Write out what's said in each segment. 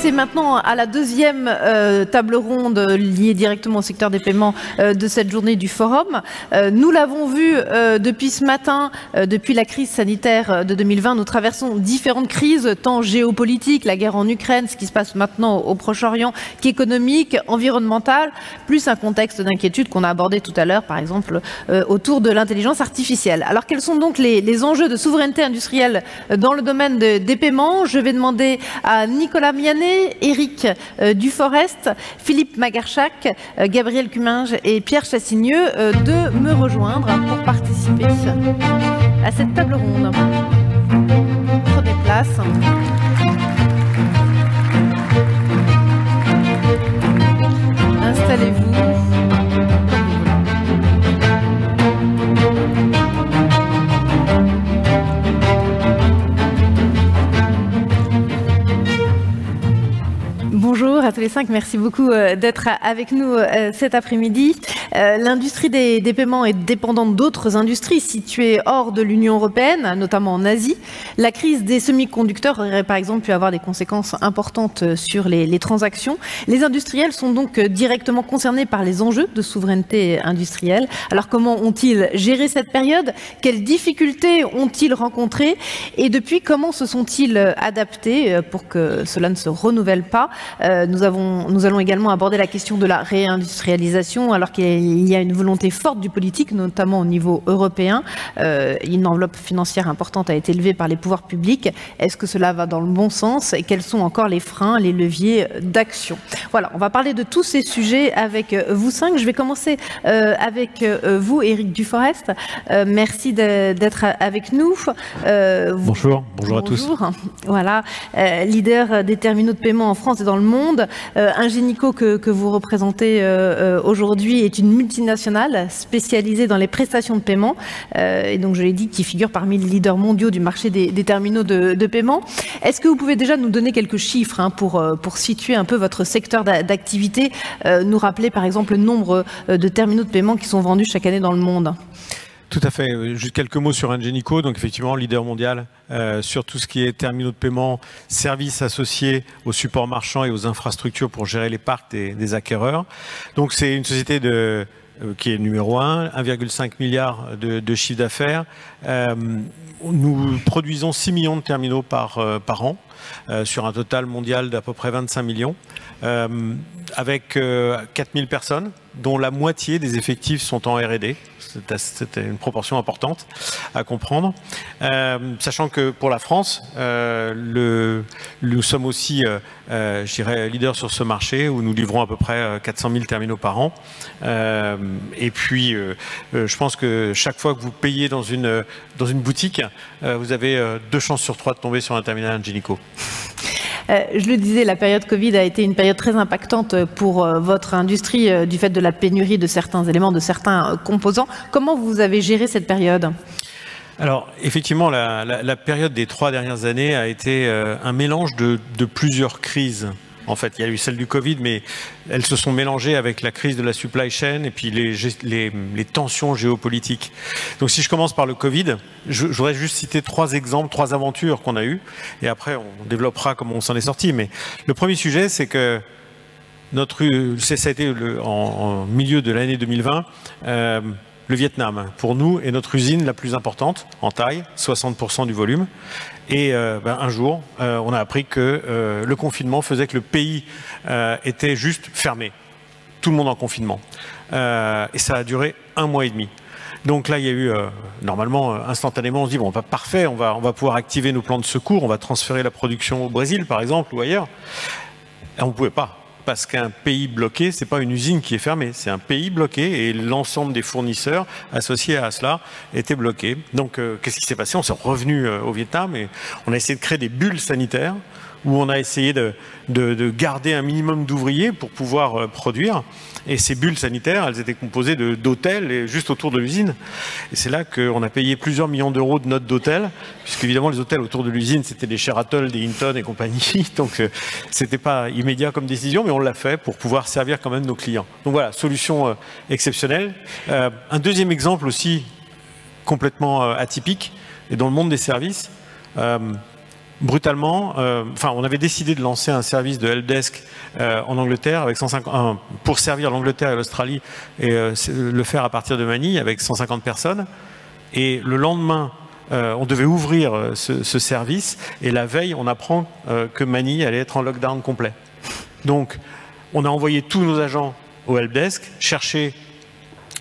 passer maintenant à la deuxième table ronde liée directement au secteur des paiements de cette journée du forum. Nous l'avons vu depuis ce matin, depuis la crise sanitaire de 2020, nous traversons différentes crises, tant géopolitiques, la guerre en Ukraine, ce qui se passe maintenant au Proche-Orient, qu'économique, environnemental, plus un contexte d'inquiétude qu'on a abordé tout à l'heure, par exemple, autour de l'intelligence artificielle. Alors quels sont donc les enjeux de souveraineté industrielle dans le domaine des paiements? Je vais demander à Nicolas Mianet, Éric Duforest, Philippe Magarchac, Gabriel Cuminge et Pierre Chassigneux de me rejoindre pour participer à cette table ronde. Prenez place. Installez-vous. Bonjour à tous les cinq, merci beaucoup d'être avec nous cet après-midi. L'industrie des paiements est dépendante d'autres industries situées hors de l'Union européenne, notamment en Asie. La crise des semi-conducteurs aurait par exemple pu avoir des conséquences importantes sur les transactions. Les industriels sont donc directement concernés par les enjeux de souveraineté industrielle. Alors comment ont-ils géré cette période? Quelles difficultés ont-ils rencontrées? Et depuis, comment se sont-ils adaptés pour que cela ne se renouvelle pas? Nous allons également aborder la question de la réindustrialisation, alors qu'il y a une volonté forte du politique, notamment au niveau européen. Une enveloppe financière importante a été levée par les pouvoirs publics. Est-ce que cela va dans le bon sens? Et quels sont encore les freins, les leviers d'action? Voilà, on va parler de tous ces sujets avec vous cinq. Je vais commencer avec vous, Éric Duforest. Merci d'être avec nous. Bonjour à tous. Voilà, leader des terminaux de paiement en France et dans le monde. Ingenico que vous représentez aujourd'hui est une multinationale spécialisée dans les prestations de paiement et donc je l'ai dit qui figure parmi les leaders mondiaux du marché des terminaux de paiement. Est-ce que vous pouvez déjà nous donner quelques chiffres pour situer un peu votre secteur d'activité, nous rappeler par exemple le nombre de terminaux de paiement qui sont vendus chaque année dans le monde? Tout à fait. Juste quelques mots sur Ingenico. Donc effectivement, leader mondial sur tout ce qui est terminaux de paiement, services associés aux supports marchands et aux infrastructures pour gérer les parcs des acquéreurs. Donc c'est une société qui est numéro 1, 1,5 milliard de chiffre d'affaires. Nous produisons 6 millions de terminaux par an, sur un total mondial d'à peu près 25 millions, avec 4000 personnes, dont la moitié des effectifs sont en R&D. C'était une proportion importante à comprendre. Sachant que pour la France, nous sommes aussi, je dirais, leader sur ce marché où nous livrons à peu près 400 000 terminaux par an. Et puis, je pense que chaque fois que vous payez dans une boutique, vous avez 2 chances sur 3 de tomber sur un terminal Ingenico. Je le disais, la période Covid a été une période très impactante pour votre industrie du fait de la pénurie de certains éléments, de certains composants. Comment vous avez géré cette période ? Alors, effectivement, la période des 3 dernières années a été un mélange de plusieurs crises. En fait, il y a eu celle du Covid, mais elles se sont mélangées avec la crise de la supply chain et puis les tensions géopolitiques. Donc si je commence par le Covid, je voudrais juste citer 3 exemples, 3 aventures qu'on a eues, et après on développera comment on s'en est sorti. Mais le premier sujet, c'est que ça a été en milieu de l'année 2020, le Vietnam, pour nous, est notre usine la plus importante en taille, 60% du volume. Et un jour, on a appris que le confinement faisait que le pays était juste fermé. Tout le monde en confinement. Et ça a duré 1 mois et demi. Donc là, il y a eu, normalement, instantanément, on se dit, bon, parfait, on va pouvoir activer nos plans de secours, on va transférer la production au Brésil, par exemple, ou ailleurs. Et on ne pouvait pas. Parce qu'un pays bloqué, ce n'est pas une usine qui est fermée, c'est un pays bloqué et l'ensemble des fournisseurs associés à cela étaient bloqués. Donc, qu'est-ce qui s'est passé? On s'est revenu au Vietnam et on a essayé de créer des bulles sanitaires où on a essayé de garder un minimum d'ouvriers pour pouvoir produire. Et ces bulles sanitaires, elles étaient composées d'hôtels juste autour de l'usine. Et c'est là qu'on a payé plusieurs millions d'euros de notes d'hôtel, puisqu'évidemment les hôtels autour de l'usine, c'était des Sheraton, des Hilton et compagnie. Donc c'était pas immédiat comme décision, mais on l'a fait pour pouvoir servir quand même nos clients. Donc voilà, solution exceptionnelle. Un deuxième exemple aussi complètement atypique, et dans le monde des services, brutalement, on avait décidé de lancer un service de helpdesk en Angleterre avec 150, pour servir l'Angleterre et l'Australie et le faire à partir de Manille avec 150 personnes. Et le lendemain, on devait ouvrir ce service et la veille, on apprend que Manille allait être en lockdown complet. Donc, on a envoyé tous nos agents au helpdesk chercher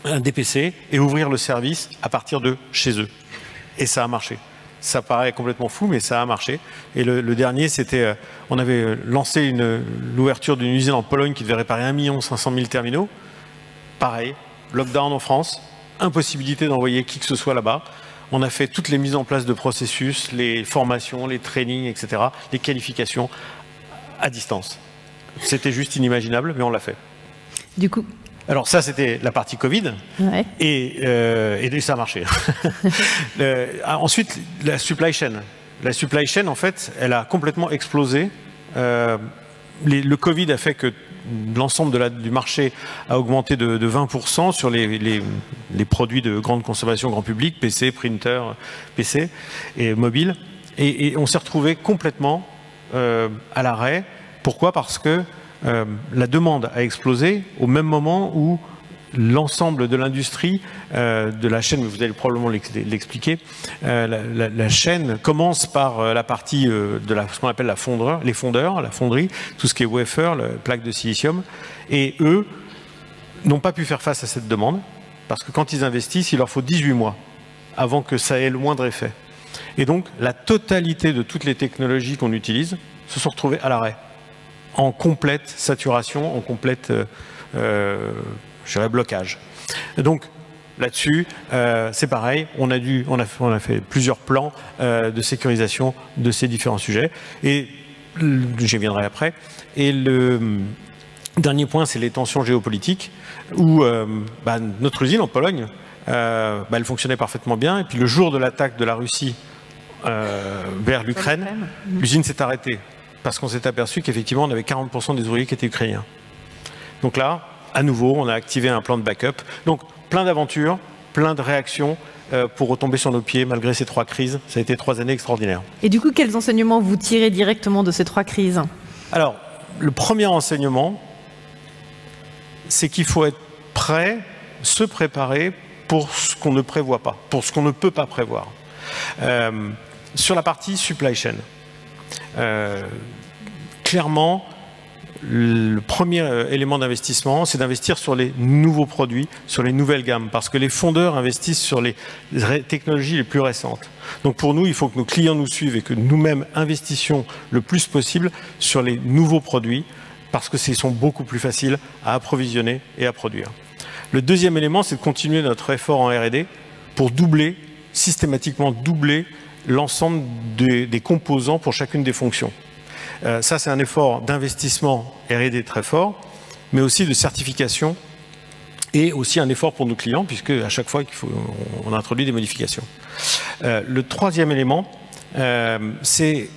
des PC et ouvrir le service à partir de chez eux. Et ça a marché. Ça paraît complètement fou, mais ça a marché. Et le dernier, c'était, on avait lancé l'ouverture d'une usine en Pologne qui devait réparer 1 500 000 terminaux. Pareil, lockdown en France, impossibilité d'envoyer qui que ce soit là-bas. On a fait toutes les mises en place de processus, les formations, les trainings, etc., les qualifications à distance. C'était juste inimaginable, mais on l'a fait. Du coup, alors ça, c'était la partie Covid, ouais. et ça a marché. Ensuite, la supply chain. La supply chain, en fait, elle a complètement explosé. Le Covid a fait que l'ensemble du marché a augmenté de 20% sur les produits de grande consommation grand public, PC, printer, PC et mobile. Et on s'est retrouvé complètement à l'arrêt. Pourquoi? Parce que la demande a explosé au même moment où l'ensemble de l'industrie, de la chaîne, mais vous allez probablement l'expliquer, la chaîne commence par la partie de ce qu'on appelle les fondeurs, la fonderie, tout ce qui est wafer, la plaque de silicium, et eux n'ont pas pu faire face à cette demande, parce que quand ils investissent, il leur faut 18 mois avant que ça ait le moindre effet. Et donc, la totalité de toutes les technologies qu'on utilise se sont retrouvées à l'arrêt, en complète saturation, en complète blocage. Donc là-dessus, c'est pareil, on a fait plusieurs plans de sécurisation de ces différents sujets, et j'y viendrai après. Et le dernier point, c'est les tensions géopolitiques, où notre usine en Pologne, elle fonctionnait parfaitement bien, et puis le jour de l'attaque de la Russie vers l'Ukraine, l'usine s'est arrêtée. Parce qu'on s'est aperçu qu'effectivement, on avait 40% des ouvriers qui étaient ukrainiens. Donc là, à nouveau, on a activé un plan de backup. Donc, plein d'aventures, plein de réactions pour retomber sur nos pieds malgré ces 3 crises. Ça a été 3 années extraordinaires. Et du coup, quels enseignements vous tirez directement de ces 3 crises? Alors, le premier enseignement, c'est qu'il faut être prêt, se préparer pour ce qu'on ne prévoit pas, pour ce qu'on ne peut pas prévoir. Sur la partie supply chain, clairement, le premier élément d'investissement, c'est d'investir sur les nouveaux produits, sur les nouvelles gammes, parce que les fondeurs investissent sur les technologies les plus récentes. Donc pour nous, il faut que nos clients nous suivent et que nous-mêmes investissions le plus possible sur les nouveaux produits, parce que ce sont beaucoup plus faciles à approvisionner et à produire. Le deuxième élément, c'est de continuer notre effort en R&D pour systématiquement doubler l'ensemble des composants pour chacune des fonctions. Ça, c'est un effort d'investissement R&D très fort, mais aussi de certification et aussi un effort pour nos clients, puisque à chaque fois on introduit des modifications. Le troisième élément, c'est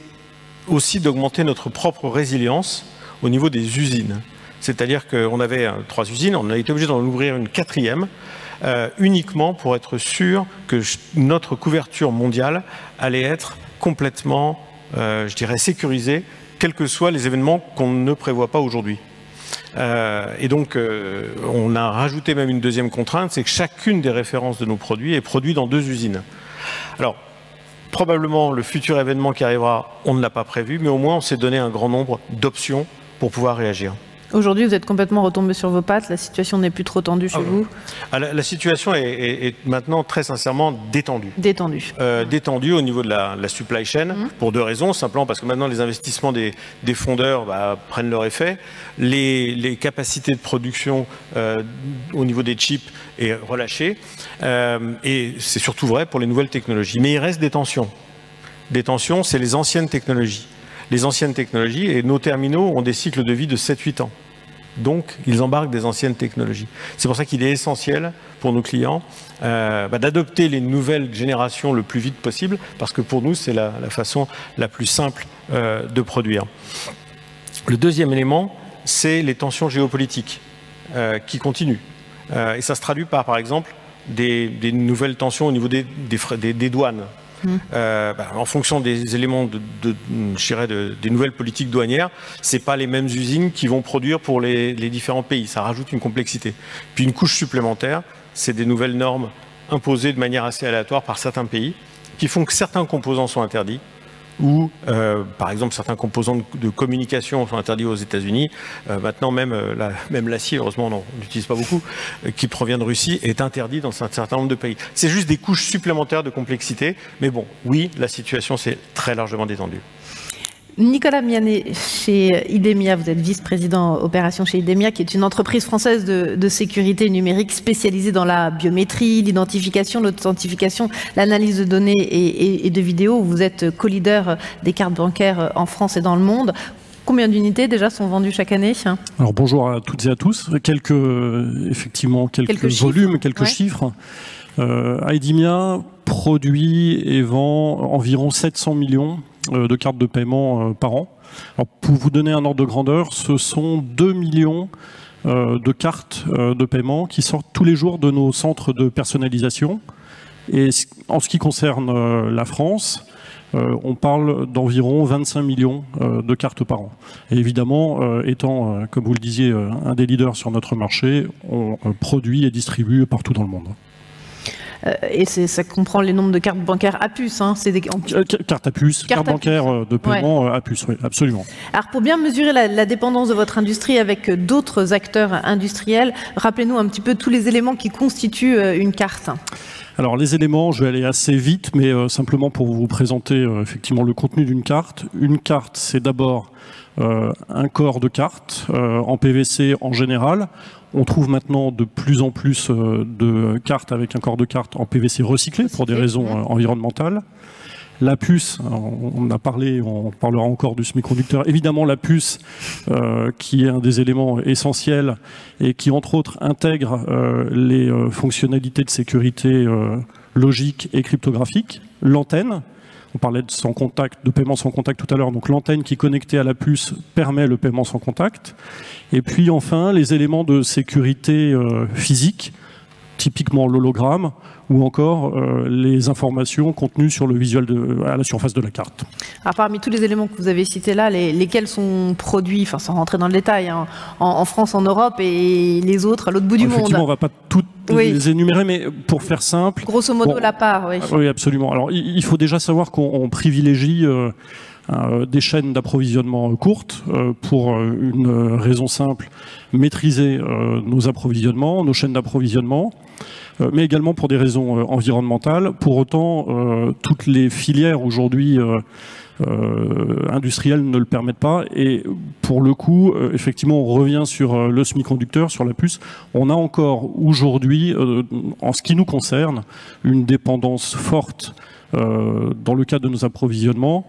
aussi d'augmenter notre propre résilience au niveau des usines. C'est-à-dire qu'on avait 3 usines, on a été obligé d'en ouvrir une 4e, uniquement pour être sûr que notre couverture mondiale allait être complètement, je dirais, sécurisée, quels que soient les événements qu'on ne prévoit pas aujourd'hui. Et donc, on a rajouté même une deuxième contrainte, c'est que chacune des références de nos produits est produite dans 2 usines. Alors, probablement, le futur événement qui arrivera, on ne l'a pas prévu, mais au moins, on s'est donné un grand nombre d'options pour pouvoir réagir. Aujourd'hui, vous êtes complètement retombé sur vos pattes, la situation n'est plus trop tendue chez vous? La situation est maintenant très sincèrement détendue. Détendue. Détendue au niveau de la supply chain, pour 2 raisons. Simplement parce que maintenant les investissements des fondeurs prennent leur effet. Les capacités de production au niveau des chips est relâchée. Et c'est surtout vrai pour les nouvelles technologies. Mais il reste des tensions. Des tensions, c'est les anciennes technologies. Les anciennes technologies, et nos terminaux ont des cycles de vie de 7-8 ans. Donc, ils embarquent des anciennes technologies. C'est pour ça qu'il est essentiel pour nos clients d'adopter les nouvelles générations le plus vite possible, parce que pour nous, c'est la façon la plus simple de produire. Le deuxième élément, c'est les tensions géopolitiques qui continuent. Et ça se traduit par exemple, des nouvelles tensions au niveau des douanes. En fonction des éléments je dirais des nouvelles politiques douanières, c'est pas les mêmes usines qui vont produire pour les différents pays. Ça rajoute une complexité. Puis une couche supplémentaire, c'est des nouvelles normes imposées de manière assez aléatoire par certains pays, qui font que certains composants sont interdits, ou par exemple certains composants de communication sont interdits aux États-Unis. Maintenant même l'acier, heureusement on n'utilise pas beaucoup, qui provient de Russie, est interdit dans un certain nombre de pays. C'est juste des couches supplémentaires de complexité, mais bon, oui, la situation s'est très largement détendue. Nicolas Mianet, chez Idemia, vous êtes vice-président opération chez Idemia, qui est une entreprise française de sécurité numérique spécialisée dans la biométrie, l'identification, l'authentification, l'analyse de données et de vidéos. Vous êtes co-leader des cartes bancaires en France et dans le monde. Combien d'unités déjà sont vendues chaque année? Alors bonjour à toutes et à tous. Quelques volumes, quelques chiffres. Idemia produit et vend environ 700 millions de cartes de paiement par an. Alors, pour vous donner un ordre de grandeur, ce sont 2 millions de cartes de paiement qui sortent tous les jours de nos centres de personnalisation. Et en ce qui concerne la France, on parle d'environ 25 millions de cartes par an. Et évidemment, étant, comme vous le disiez, un des leaders sur notre marché, on produit et distribue partout dans le monde. Et ça comprend les nombres de cartes bancaires à puce. Hein, cartes à puce, cartes bancaires de paiement à puce, oui, absolument. Alors pour bien mesurer la dépendance de votre industrie avec d'autres acteurs industriels, rappelez-nous un petit peu tous les éléments qui constituent une carte. Alors les éléments, je vais aller assez vite, mais simplement pour vous présenter effectivement le contenu d'une carte. Une carte, c'est d'abord un corps de carte en PVC en général. On trouve maintenant de plus en plus de cartes avec un corps de carte en PVC recyclé pour des raisons environnementales. La puce, on a parlé, on parlera encore du semi-conducteur. Évidemment, la puce, qui est un des éléments essentiels et qui, entre autres, intègre les fonctionnalités de sécurité logique et cryptographique. L'antenne, on parlait de paiement sans contact tout à l'heure, donc l'antenne qui est connectée à la puce permet le paiement sans contact. Et puis enfin, les éléments de sécurité physique, typiquement l'hologramme, ou encore les informations contenues sur le visuel à la surface de la carte. Alors, parmi tous les éléments que vous avez cités là, lesquels sont produits, enfin sans rentrer dans le détail, hein, en France, en Europe et les autres à l'autre bout du monde? Effectivement, on ne va pas toutes les énumérer, mais pour faire simple... Grosso modo, la part, oui. Oui, absolument. Alors, il faut déjà savoir qu'on privilégie des chaînes d'approvisionnement courtes pour une raison simple, maîtriser nos approvisionnements, nos chaînes d'approvisionnement, mais également pour des raisons environnementales. Pour autant, toutes les filières aujourd'hui industrielles ne le permettent pas. Et pour le coup, effectivement, on revient sur le semi-conducteur, sur la puce. On a encore aujourd'hui, en ce qui nous concerne, une dépendance forte dans le cadre de nos approvisionnements.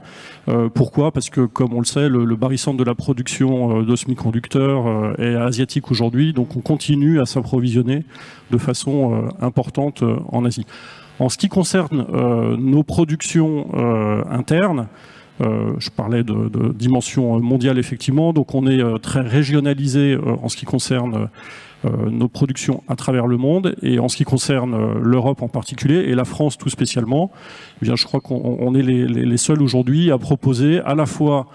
Pourquoi? Parce que, comme on le sait, le barycentre de la production de semi-conducteurs est asiatique aujourd'hui, donc on continue à s'approvisionner de façon importante en Asie. En ce qui concerne nos productions internes, je parlais de dimension mondiale effectivement, donc on est très régionalisé en ce qui concerne nos productions à travers le monde, et en ce qui concerne l'Europe en particulier et la France tout spécialement, eh bien, je crois qu'on est les seuls aujourd'hui à proposer à la fois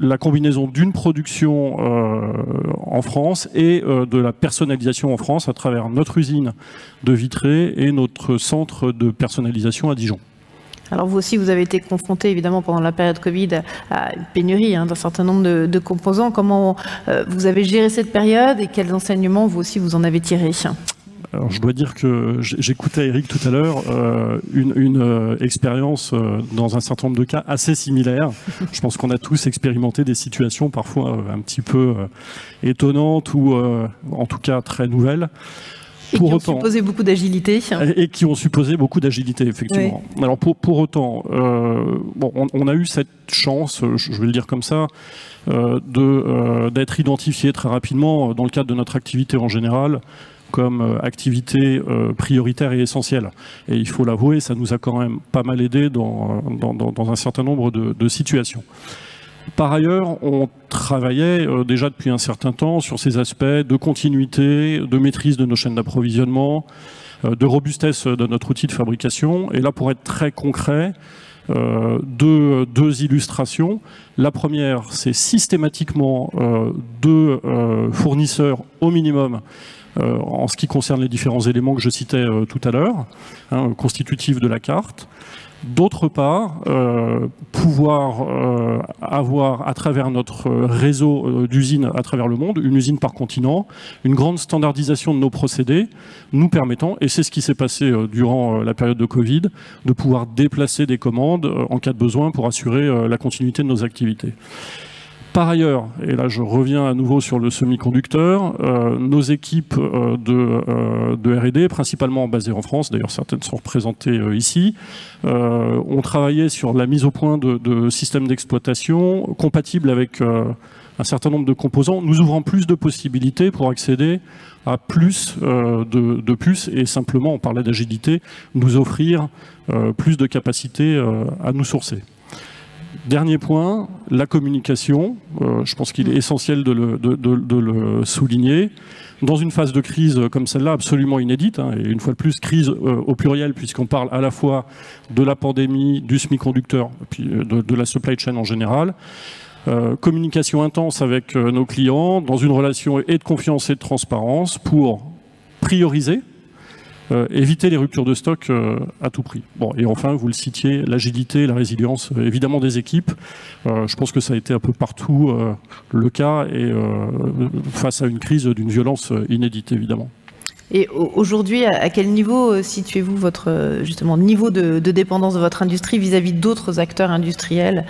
la combinaison d'une production en France et de la personnalisation en France à travers notre usine de Vitré et notre centre de personnalisation à Dijon. Alors vous aussi, vous avez été confronté évidemment pendant la période Covid à une pénurie d'un certain nombre de composants. Comment vous avez géré cette période et quels enseignements vous aussi vous en avez tirés? Alors, je dois dire que j'écoutais Eric tout à l'heure, une expérience dans un certain nombre de cas assez similaire. Je pense qu'on a tous expérimenté des situations parfois un petit peu étonnantes ou en tout cas très nouvelles. Et qui ont supposé beaucoup d'agilité. Et qui ont supposé beaucoup d'agilité, effectivement. Oui. Alors pour autant, on a eu cette chance, je vais le dire comme ça, d'être identifié très rapidement dans le cadre de notre activité en général comme activité prioritaire et essentielle. Et il faut l'avouer, ça nous a quand même pas mal aidé dans un certain nombre de situations. Par ailleurs, on travaillait déjà depuis un certain temps sur ces aspects de continuité, de maîtrise de nos chaînes d'approvisionnement, de robustesse de notre outil de fabrication. Et là, pour être très concret, deux illustrations. La première, c'est systématiquement deux fournisseurs au minimum en ce qui concerne les différents éléments que je citais tout à l'heure, constitutifs de la carte. D'autre part, pouvoir avoir à travers notre réseau d'usines à travers le monde, une usine par continent, une grande standardisation de nos procédés, nous permettant, et c'est ce qui s'est passé durant la période de Covid, de pouvoir déplacer des commandes en cas de besoin pour assurer la continuité de nos activités. Par ailleurs, et là je reviens à nouveau sur le semi-conducteur, nos équipes de R&D, principalement basées en France, d'ailleurs certaines sont représentées ici, ont travaillé sur la mise au point de systèmes d'exploitation compatibles avec un certain nombre de composants, nous ouvrant plus de possibilités pour accéder à plus de puces et simplement, on parlait d'agilité, nous offrir plus de capacité à nous sourcer. Dernier point, la communication. Je pense qu'il est essentiel de le souligner. Dans une phase de crise comme celle-là, absolument inédite, et une fois de plus, crise au pluriel, puisqu'on parle à la fois de la pandémie, du semi-conducteur, puis de la supply chain en général. Communication intense avec nos clients, dans une relation et de confiance et de transparence pour prioriser, éviter les ruptures de stock à tout prix. Bon, et enfin, vous le citiez, l'agilité, la résilience, évidemment des équipes. Je pense que ça a été un peu partout le cas et face à une crise d'une violence inédite, évidemment. Et aujourd'hui, à quel niveau situez-vous votre justement niveau de dépendance de votre industrie vis-à-vis d'autres acteurs industriels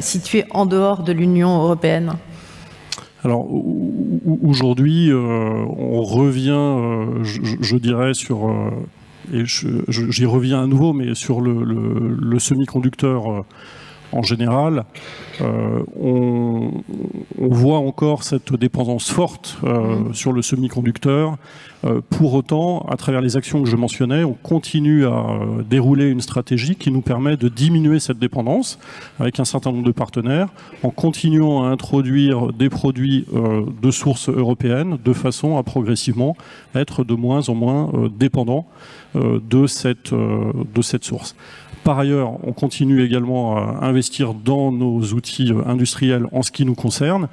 situés en dehors de l'Union européenne ? Alors aujourd'hui, on revient, je dirais, sur, et j'y reviens à nouveau, mais sur le semi-conducteur en général, on voit encore cette dépendance forte sur le semi-conducteur. Pour autant, à travers les actions que je mentionnais, on continue à dérouler une stratégie qui nous permet de diminuer cette dépendance avec un certain nombre de partenaires, en continuant à introduire des produits de source européenne, de façon à progressivement être de moins en moins dépendant de cette source. Par ailleurs, on continue également à investir dans nos outils industriels en ce qui nous concerne.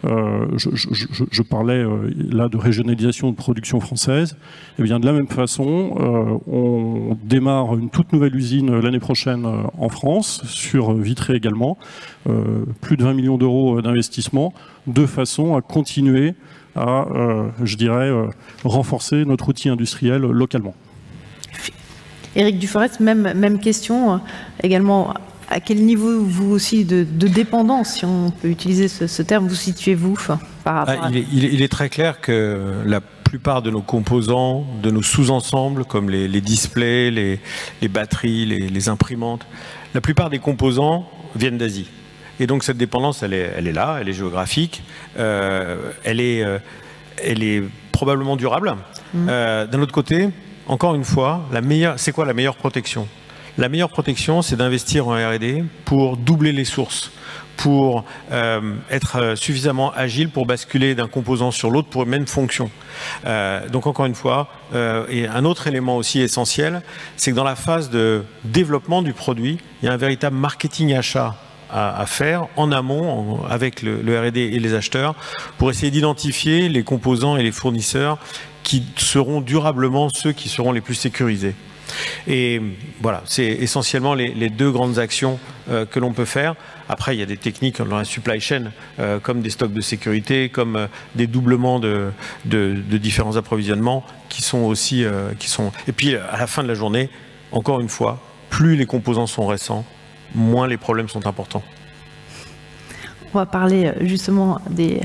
Je parlais là de régionalisation de production française. Et bien de la même façon, on démarre une toute nouvelle usine l'année prochaine en France, sur Vitré également. Plus de 20 millions d'euros d'investissement, de façon à continuer à, je dirais, renforcer notre outil industriel localement. Éric Duforest, même question, également, à quel niveau vous aussi de dépendance, si on peut utiliser ce terme, vous situez-vous par rapport à... Il est très clair que la plupart de nos composants, de nos sous-ensembles, comme les displays, les batteries, les imprimantes, la plupart des composants viennent d'Asie. Et donc cette dépendance, elle est là, elle est géographique, elle est probablement durable. D'un autre côté, encore une fois, c'est quoi la meilleure protection? La meilleure protection, c'est d'investir en R&D pour doubler les sources, pour être suffisamment agile pour basculer d'un composant sur l'autre pour une même fonction. Donc encore une fois, et un autre élément aussi essentiel, c'est que dans la phase de développement du produit, il y a un véritable marketing achat à faire en amont avec le R&D et les acheteurs pour essayer d'identifier les composants et les fournisseurs qui seront durablement ceux qui seront les plus sécurisés. Et voilà, c'est essentiellement les deux grandes actions que l'on peut faire. Après, il y a des techniques dans la supply chain, comme des stocks de sécurité, comme des doublements de différents approvisionnements qui sont aussi... Et puis, à la fin de la journée, encore une fois, plus les composants sont récents, moins les problèmes sont importants. On va parler justement des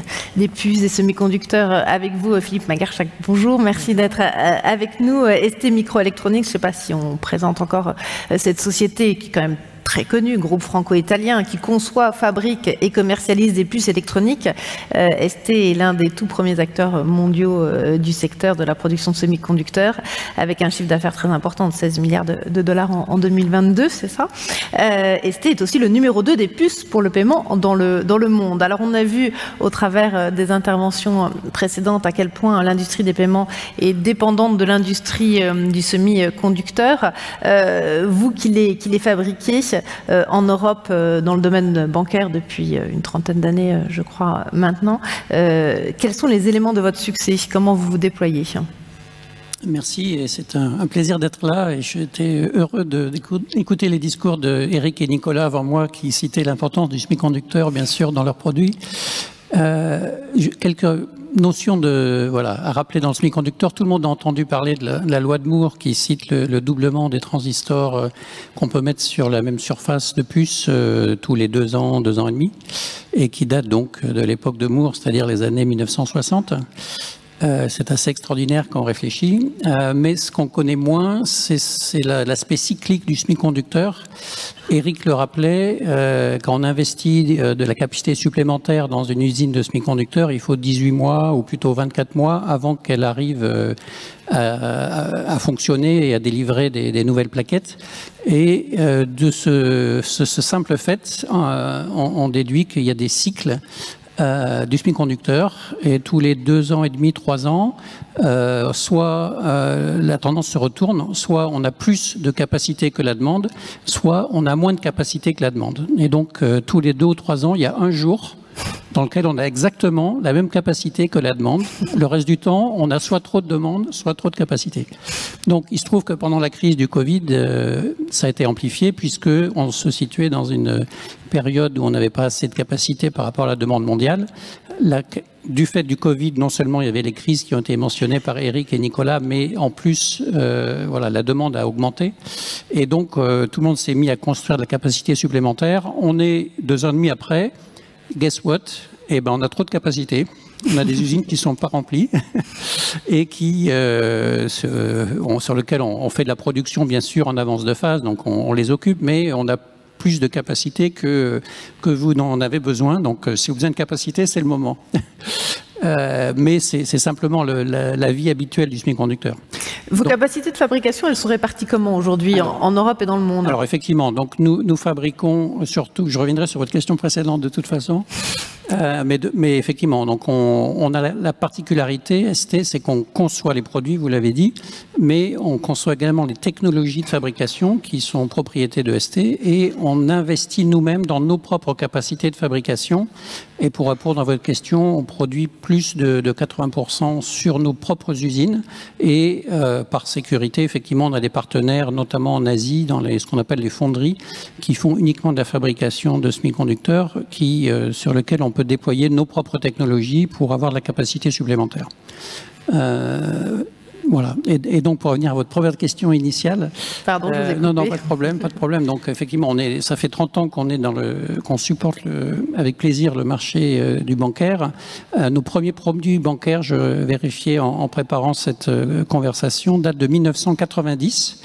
puces, des semi-conducteurs avec vous, Philippe Magarchac. Bonjour, merci d'être avec nous. ST Microelectronics, je ne sais pas si on présente encore cette société qui est quand même très connu, groupe franco-italien qui conçoit, fabrique et commercialise des puces électroniques. ST est l'un des tout premiers acteurs mondiaux du secteur de la production de semi-conducteurs, avec un chiffre d'affaires très important de 16 milliards de dollars en 2022, c'est ça. ST est aussi le numéro 2 des puces pour le paiement dans le monde. Alors on a vu au travers des interventions précédentes à quel point l'industrie des paiements est dépendante de l'industrie du semi-conducteur. Vous qui les fabriquez en Europe dans le domaine bancaire depuis une trentaine d'années, je crois maintenant, quels sont les éléments de votre succès? Comment vous vous déployez? Merci, et c'est un plaisir d'être là, et j'étais heureux d'écouter les discours d'Éric et Nicolas avant moi qui citaient l'importance du semi-conducteur, bien sûr, dans leurs produits. Quelques notions à rappeler dans le semi-conducteur. Tout le monde a entendu parler de la loi de Moore qui cite le doublement des transistors qu'on peut mettre sur la même surface de puce tous les 2 ans, 2 ans et demi, et qui date donc de l'époque de Moore, c'est-à-dire les années 1960. C'est assez extraordinaire quand on réfléchit, mais ce qu'on connaît moins, c'est l'aspect cyclique du semi-conducteur. Éric le rappelait, quand on investit de la capacité supplémentaire dans une usine de semi-conducteurs, il faut 18 mois ou plutôt 24 mois avant qu'elle arrive à fonctionner et à délivrer des nouvelles plaquettes. Et de ce simple fait, on déduit qu'il y a des cycles du semi-conducteur, et tous les 2 ans et demi, 3 ans, soit la tendance se retourne, soit on a plus de capacité que la demande, soit on a moins de capacité que la demande. Et donc tous les 2 ou 3 ans, il y a un jour dans lequel on a exactement la même capacité que la demande. Le reste du temps, on a soit trop de demandes, soit trop de capacité. Donc il se trouve que pendant la crise du Covid, ça a été amplifié puisqu'on se situait dans une période où on n'avait pas assez de capacité par rapport à la demande mondiale. Du fait du Covid, non seulement il y avait les crises qui ont été mentionnées par Éric et Nicolas, mais en plus, la demande a augmenté. Et donc, tout le monde s'est mis à construire de la capacité supplémentaire. On est 2 ans et demi après. Guess what? Eh ben, on a trop de capacité. On a des usines qui ne sont pas remplies et sur lesquelles on fait de la production, bien sûr, en avance de phase. Donc, on les occupe, mais on a plus de capacité que vous n'en avez besoin. Donc, si vous avez besoin de capacité, c'est le moment. Mais c'est simplement la vie habituelle du semi-conducteur. Vos capacités de fabrication, elles sont réparties comment aujourd'hui en Europe et dans le monde? Alors effectivement, donc nous fabriquons surtout, je reviendrai sur votre question précédente de toute façon, mais effectivement, donc on a la particularité, ST, c'est qu'on conçoit les produits, vous l'avez dit, mais on conçoit également les technologies de fabrication qui sont propriétés de ST, et on investit nous-mêmes dans nos propres capacités de fabrication. Et pour répondre à votre question, on produit plus de 80% sur nos propres usines, et par sécurité, effectivement, on a des partenaires, notamment en Asie, dans ce qu'on appelle les fonderies, qui font uniquement de la fabrication de semi-conducteurs, sur lesquels on peut déployer nos propres technologies pour avoir de la capacité supplémentaire. Voilà. Et donc, pour revenir à votre première question initiale. Pardon, je vous ai coupé. Non, pas de problème, pas de problème. Donc, effectivement, ça fait 30 ans qu'on supporte avec plaisir le marché du bancaire. Nos premiers produits bancaires, je vérifiais en préparant cette conversation, datent de 1990.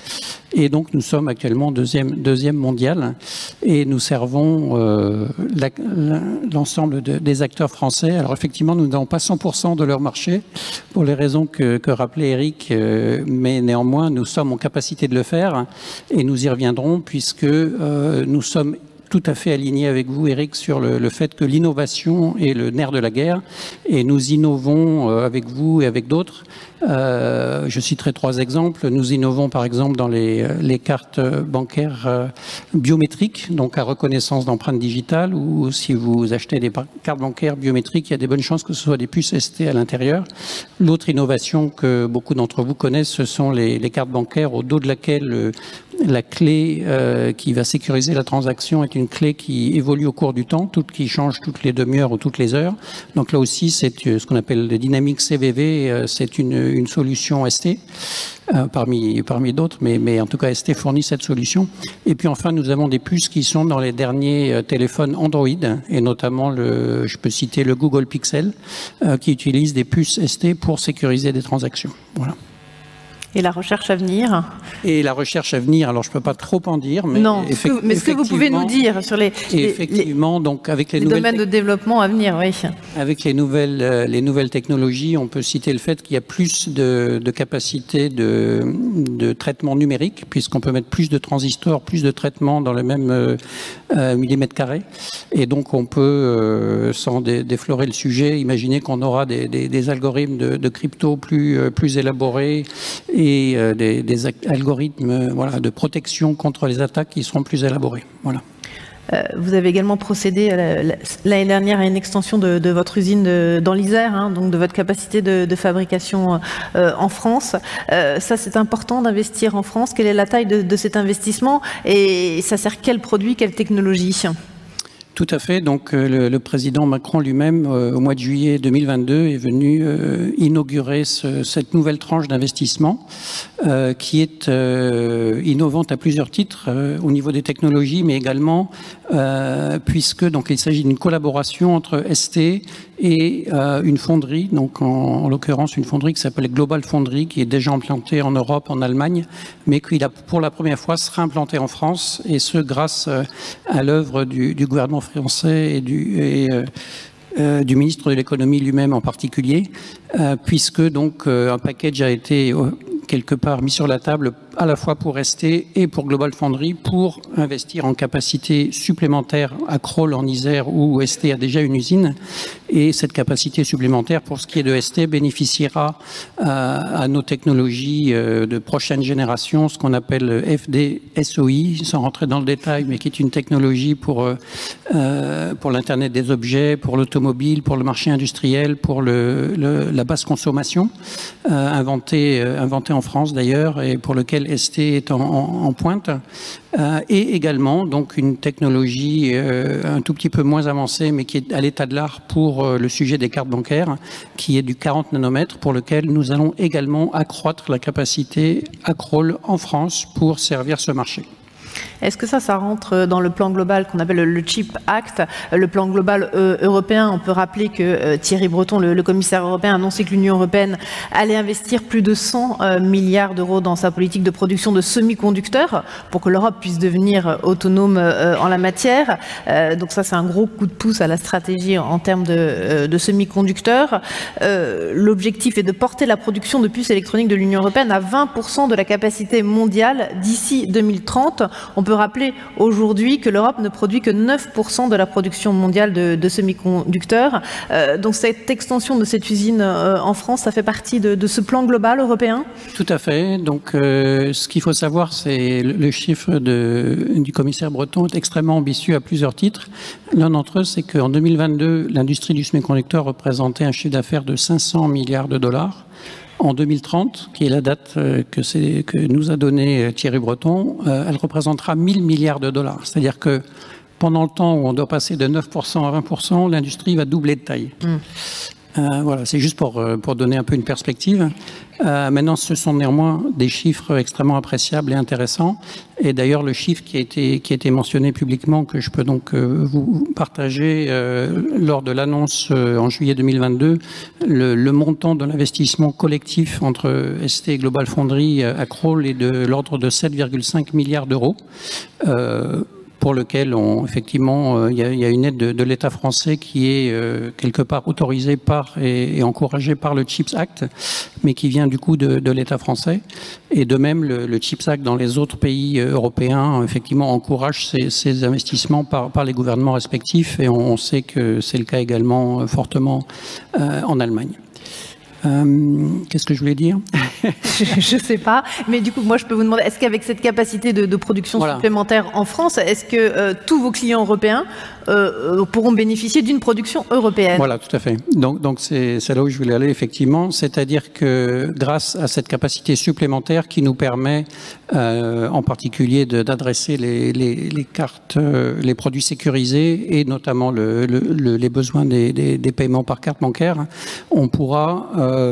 Et donc, nous sommes actuellement deuxième mondial, et nous servons l'ensemble des acteurs français. Alors, effectivement, nous n'avons pas 100% de leur marché, pour les raisons que rappelait Éric, mais néanmoins, nous sommes en capacité de le faire, et nous y reviendrons, puisque nous sommes tout à fait aligné avec vous, Éric, sur le fait que l'innovation est le nerf de la guerre, et nous innovons avec vous et avec d'autres. Je citerai 3 exemples. Nous innovons par exemple dans les cartes bancaires biométriques, donc à reconnaissance d'empreintes digitales, ou si vous achetez des cartes bancaires biométriques, il y a des bonnes chances que ce soit des puces ST à l'intérieur. L'autre innovation que beaucoup d'entre vous connaissent, ce sont les cartes bancaires au dos de laquelle la clé qui va sécuriser la transaction est une clé qui évolue au cours du temps, qui change toutes les demi-heures ou toutes les heures. Donc là aussi, c'est ce qu'on appelle le Dynamic CVV, c'est une solution ST parmi d'autres, mais en tout cas ST fournit cette solution. Et puis enfin, nous avons des puces qui sont dans les derniers téléphones Android, et notamment je peux citer le Google Pixel, qui utilise des puces ST pour sécuriser des transactions. Voilà. Et la recherche à venir? Et la recherche à venir, alors je ne peux pas trop en dire, mais, non, mais ce que vous pouvez nous dire sur effectivement, donc avec les domaines de développement à venir, oui. Avec les nouvelles technologies, on peut citer le fait qu'il y a plus de capacité de traitement numérique, puisqu'on peut mettre plus de transistors, plus de traitements dans le même millimètre carré. Et donc on peut, sans déflorer le sujet, imaginer qu'on aura des algorithmes de crypto plus élaborés et des algorithmes de protection contre les attaques qui seront plus élaborés. Voilà. Vous avez également procédé l'année dernière à une extension de votre usine dans l'Isère, donc de votre capacité de fabrication en France. Ça, c'est important d'investir en France. Quelle est la taille de cet investissement et ça sert quel produit, quelle technologie ? Tout à fait. Donc, le président Macron lui-même, au mois de juillet 2022, est venu inaugurer cette nouvelle tranche d'investissement qui est innovante à plusieurs titres au niveau des technologies, mais également puisque donc il s'agit d'une collaboration entre ST et une fonderie, donc en l'occurrence une fonderie qui s'appelle Global Foundry, qui est déjà implantée en Europe, en Allemagne, mais qui pour la première fois sera implantée en France, et ce grâce à l'œuvre du gouvernement français et du ministre de l'économie lui-même en particulier, puisque donc un package a été quelque part mis sur la table à la fois pour ST et pour Global Foundry pour investir en capacité supplémentaire à Crolles en Isère où ST a déjà une usine, et cette capacité supplémentaire pour ce qui est de ST bénéficiera à nos technologies de prochaine génération, ce qu'on appelle FD-SOI, sans rentrer dans le détail, mais qui est une technologie pour l'Internet des objets, pour l'automobile, pour le marché industriel, pour la basse consommation, inventé en France d'ailleurs, et pour lequel ST est en pointe, et également donc une technologie un tout petit peu moins avancée, mais qui est à l'état de l'art pour le sujet des cartes bancaires, qui est du 40 nanomètres, pour lequel nous allons également accroître la capacité à Crolles en France pour servir ce marché. Est-ce que ça rentre dans le plan global qu'on appelle le CHIPS Act, le plan global européen? On peut rappeler que Thierry Breton, le commissaire européen, a annoncé que l'Union européenne allait investir plus de 100 milliards d'euros dans sa politique de production de semi-conducteurs pour que l'Europe puisse devenir autonome en la matière. Donc ça, c'est un gros coup de pouce à la stratégie en termes de semi-conducteurs. L'objectif est de porter la production de puces électroniques de l'Union européenne à 20% de la capacité mondiale d'ici 2030. On peut rappeler aujourd'hui que l'Europe ne produit que 9% de la production mondiale de semi-conducteurs. Donc cette extension de cette usine en France, ça fait partie de ce plan global européen? Tout à fait. Donc ce qu'il faut savoir, c'est le chiffre du commissaire Breton est extrêmement ambitieux à plusieurs titres. L'un d'entre eux, c'est qu'en 2022, l'industrie du semi-conducteur représentait un chiffre d'affaires de 500 milliards de dollars. En 2030, qui est la date que nous a donnée Thierry Breton, elle représentera 1000 milliards de dollars. C'est-à-dire que pendant le temps où on doit passer de 9% à 20%, l'industrie va doubler de taille. Voilà, c'est juste pour donner un peu une perspective. Maintenant, ce sont néanmoins des chiffres extrêmement appréciables et intéressants. Et d'ailleurs, le chiffre qui a été mentionné publiquement, que je peux donc vous partager lors de l'annonce en juillet 2022, le montant de l'investissement collectif entre ST et Global Foundry à Crolles est de l'ordre de 7,5 milliards d'euros. Pour lequel, effectivement, il y a une aide de l'État français qui est quelque part autorisée et encouragée par le CHIPS Act, mais qui vient du coup de l'État français. Et de même, le CHIPS Act dans les autres pays européens, effectivement, encourage ces investissements par les gouvernements respectifs, et on sait que c'est le cas également fortement en Allemagne. Qu'est-ce que je voulais dire? Je ne sais pas, mais du coup, moi, je peux vous demander, est-ce qu'avec cette capacité de production supplémentaire en France, est-ce que tous vos clients européens pourront bénéficier d'une production européenne? Voilà, tout à fait. Donc c'est là où je voulais aller, effectivement. C'est-à-dire que grâce à cette capacité supplémentaire qui nous permet, en particulier, d'adresser les cartes, les produits sécurisés et notamment les besoins des paiements par carte bancaire, on pourra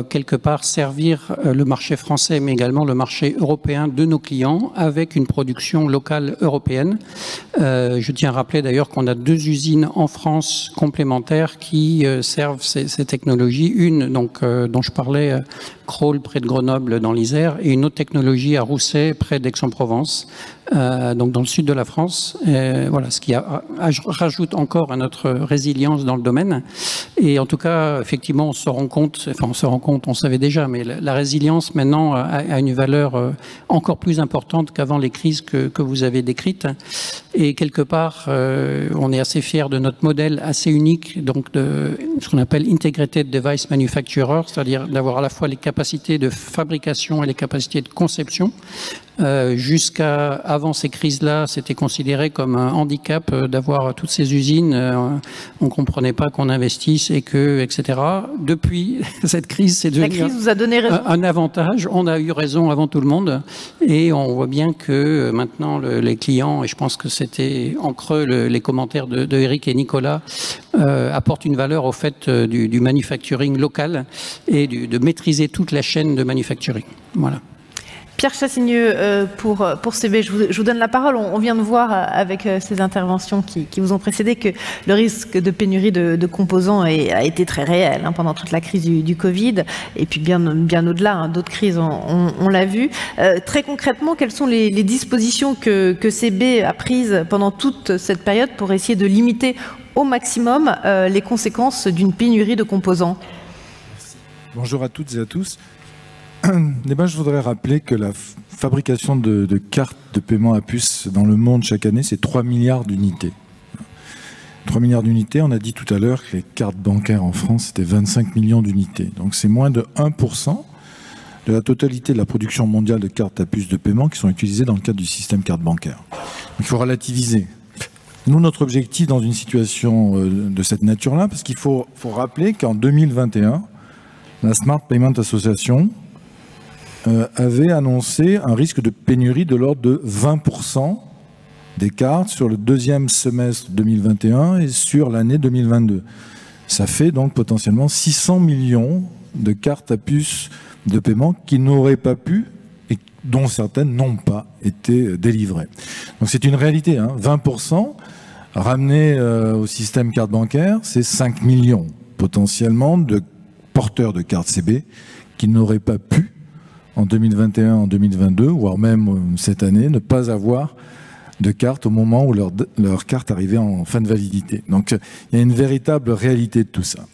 quelque part servir le marché français, mais également le marché européen de nos clients avec une production locale européenne. Je tiens à rappeler d'ailleurs qu'on a 2 usines en France complémentaires qui servent ces technologies. Une donc, dont je parlais, Crolles près de Grenoble dans l'Isère, et une autre technologie à Rousset près d'Aix-en-Provence, donc dans le sud de la France. Voilà, ce qui rajoute encore à notre résilience dans le domaine. Et en tout cas, effectivement, on se rend compte, on savait déjà, mais la résilience maintenant a une valeur encore plus importante qu'avant les crises que vous avez décrites. Et quelque part, on est assez fiers de notre modèle assez unique, donc de ce qu'on appelle Integrated Device Manufacturer, c'est-à-dire d'avoir à la fois les capacités de fabrication et les capacités de conception. Jusqu'à avant ces crises-là, c'était considéré comme un handicap d'avoir toutes ces usines. On ne comprenait pas qu'on investisse et que, etc. Depuis cette crise, c'est devenu vous a donné raison. Un avantage. On a eu raison avant tout le monde. Et on voit bien que maintenant, les clients, et je pense que c'était en creux les commentaires de Eric et Nicolas, apportent une valeur au fait du manufacturing local et de maîtriser toute la chaîne de manufacturing. Voilà. Pierre Chassigneux, pour CB, je vous donne la parole. On vient de voir avec ces interventions qui vous ont précédé que le risque de pénurie de composants a été très réel pendant toute la crise du Covid, et puis bien au-delà, d'autres crises, on l'a vu. Très concrètement, quelles sont les dispositions que CB a prises pendant toute cette période pour essayer de limiter au maximum les conséquences d'une pénurie de composants? Bonjour à toutes et à tous. Je voudrais rappeler que la fabrication de cartes de paiement à puce dans le monde chaque année, c'est 3 milliards d'unités. 3 milliards d'unités, on a dit tout à l'heure que les cartes bancaires en France, c'était 25 millions d'unités. Donc c'est moins de 1% de la totalité de la production mondiale de cartes à puce de paiement qui sont utilisées dans le cadre du système carte bancaire. Donc il faut relativiser. Nous, notre objectif dans une situation de cette nature-là, parce qu'il faut rappeler qu'en 2021, la Smart Payment Association avait annoncé un risque de pénurie de l'ordre de 20% des cartes sur le 2e semestre 2021 et sur l'année 2022. Ça fait donc potentiellement 600 millions de cartes à puce de paiement qui n'auraient pas pu et dont certaines n'ont pas été délivrées. Donc c'est une réalité, 20% ramené au système carte bancaire, c'est 5 millions potentiellement de porteurs de cartes CB qui n'auraient pas pu en 2021, en 2022, voire même cette année, ne pas avoir de carte au moment où leur carte arrivait en fin de validité. Donc il y a une véritable réalité de tout ça.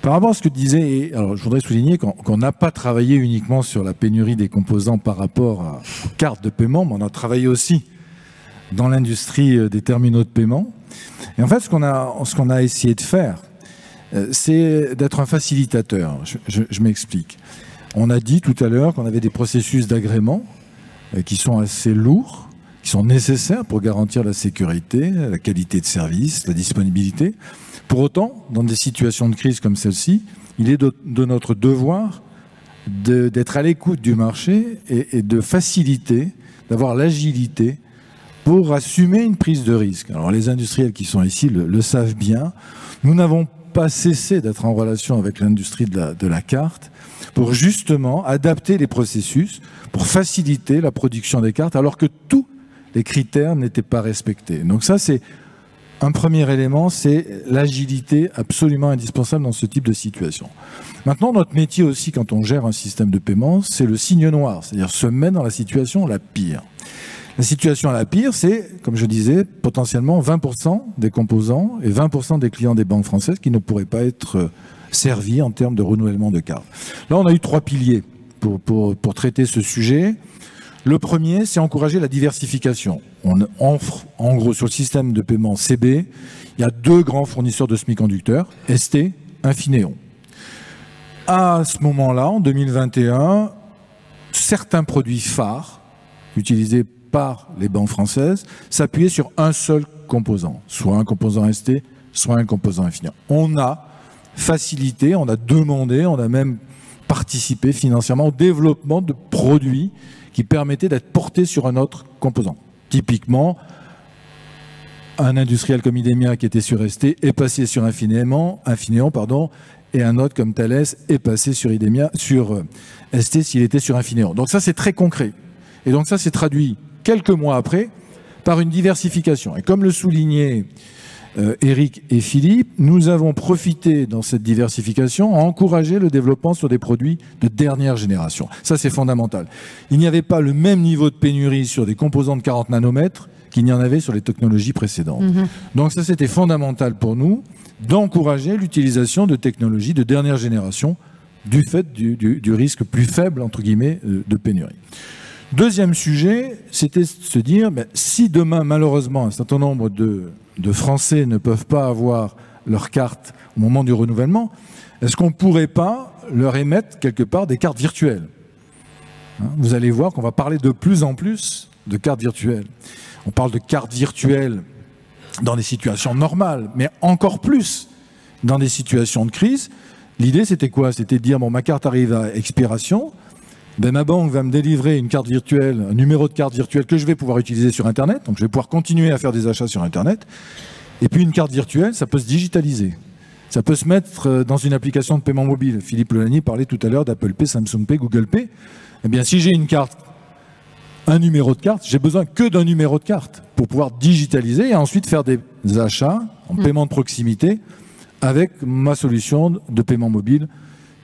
Par rapport à ce que disait, alors je voudrais souligner qu'on n'a pas travaillé uniquement sur la pénurie des composants par rapport aux cartes de paiement, mais on a travaillé aussi dans l'industrie des terminaux de paiement. Et en fait, ce qu'on a essayé de faire, c'est d'être un facilitateur. Je m'explique. On a dit tout à l'heure qu'on avait des processus d'agrément qui sont assez lourds, qui sont nécessaires pour garantir la sécurité, la qualité de service, la disponibilité. Pour autant, dans des situations de crise comme celle-ci, il est de notre devoir d'être à l'écoute du marché et de faciliter, d'avoir l'agilité pour assumer une prise de risque. Alors les industriels qui sont ici le savent bien. Nous n'avons pas cessé d'être en relation avec l'industrie de la carte pour justement adapter les processus, pour faciliter la production des cartes, alors que tous les critères n'étaient pas respectés. Donc ça, c'est un premier élément, c'est l'agilité absolument indispensable dans ce type de situation. Maintenant, notre métier aussi, quand on gère un système de paiement, c'est le signe noir, c'est-à-dire se mettre dans la situation la pire. La situation la pire, c'est, comme je disais, potentiellement 20% des composants et 20% des clients des banques françaises qui ne pourraient pas être servis en termes de renouvellement de cartes. Là, on a eu 3 piliers pour traiter ce sujet. Le premier, c'est encourager la diversification. On offre, en gros, sur le système de paiement CB, il y a 2 grands fournisseurs de semi-conducteurs, ST, Infineon. À ce moment-là, en 2021, certains produits phares utilisés par les banques françaises s'appuyaient sur un seul composant, soit un composant ST, soit un composant Infineon. On a facilité, on a demandé, on a même participé financièrement au développement de produits qui permettaient d'être portés sur un autre composant. Typiquement, un industriel comme Idemia qui était sur ST est passé sur Infineon, et un autre comme Thales est passé sur ST s'il était sur Infineon. Donc ça, c'est très concret. Et donc ça, c'est traduit quelques mois après par une diversification. Et comme le soulignaient Eric et Philippe, nous avons profité dans cette diversification à encourager le développement sur des produits de dernière génération. Ça, c'est fondamental. Il n'y avait pas le même niveau de pénurie sur des composants de 40 nanomètres qu'il n'y en avait sur les technologies précédentes. Donc ça, c'était fondamental pour nous d'encourager l'utilisation de technologies de dernière génération du fait du risque plus faible, entre guillemets, de pénurie. Deuxième sujet, c'était de se dire, si demain, malheureusement, un certain nombre de Français ne peuvent pas avoir leur carte au moment du renouvellement, est-ce qu'on ne pourrait pas leur émettre quelque part des cartes virtuelles ? Vous allez voir qu'on va parler de plus en plus de cartes virtuelles. On parle de cartes virtuelles dans des situations normales, mais encore plus dans des situations de crise. L'idée, c'était quoi? C'était de dire, bon, ma carte arrive à expiration, ma banque va me délivrer une carte virtuelle, un numéro de carte virtuelle que je vais pouvoir utiliser sur Internet, donc je vais pouvoir continuer à faire des achats sur Internet. Et puis une carte virtuelle, ça peut se digitaliser. Ça peut se mettre dans une application de paiement mobile. Philippe Lelani parlait tout à l'heure d'Apple Pay, Samsung Pay, Google Pay. Eh bien, si j'ai une carte, un numéro de carte, j'ai besoin que d'un numéro de carte pour pouvoir digitaliser et ensuite faire des achats en paiement de proximité avec ma solution de paiement mobile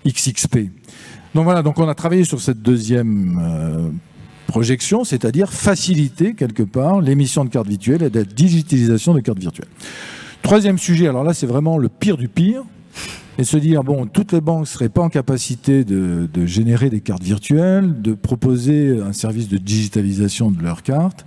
XXP. Donc voilà, donc on a travaillé sur cette deuxième projection, c'est-à-dire faciliter quelque part l'émission de cartes virtuelles et la digitalisation de cartes virtuelles. Troisième sujet, alors là c'est vraiment le pire du pire, et se dire, bon, toutes les banques ne seraient pas en capacité de générer des cartes virtuelles, de proposer un service de digitalisation de leurs cartes.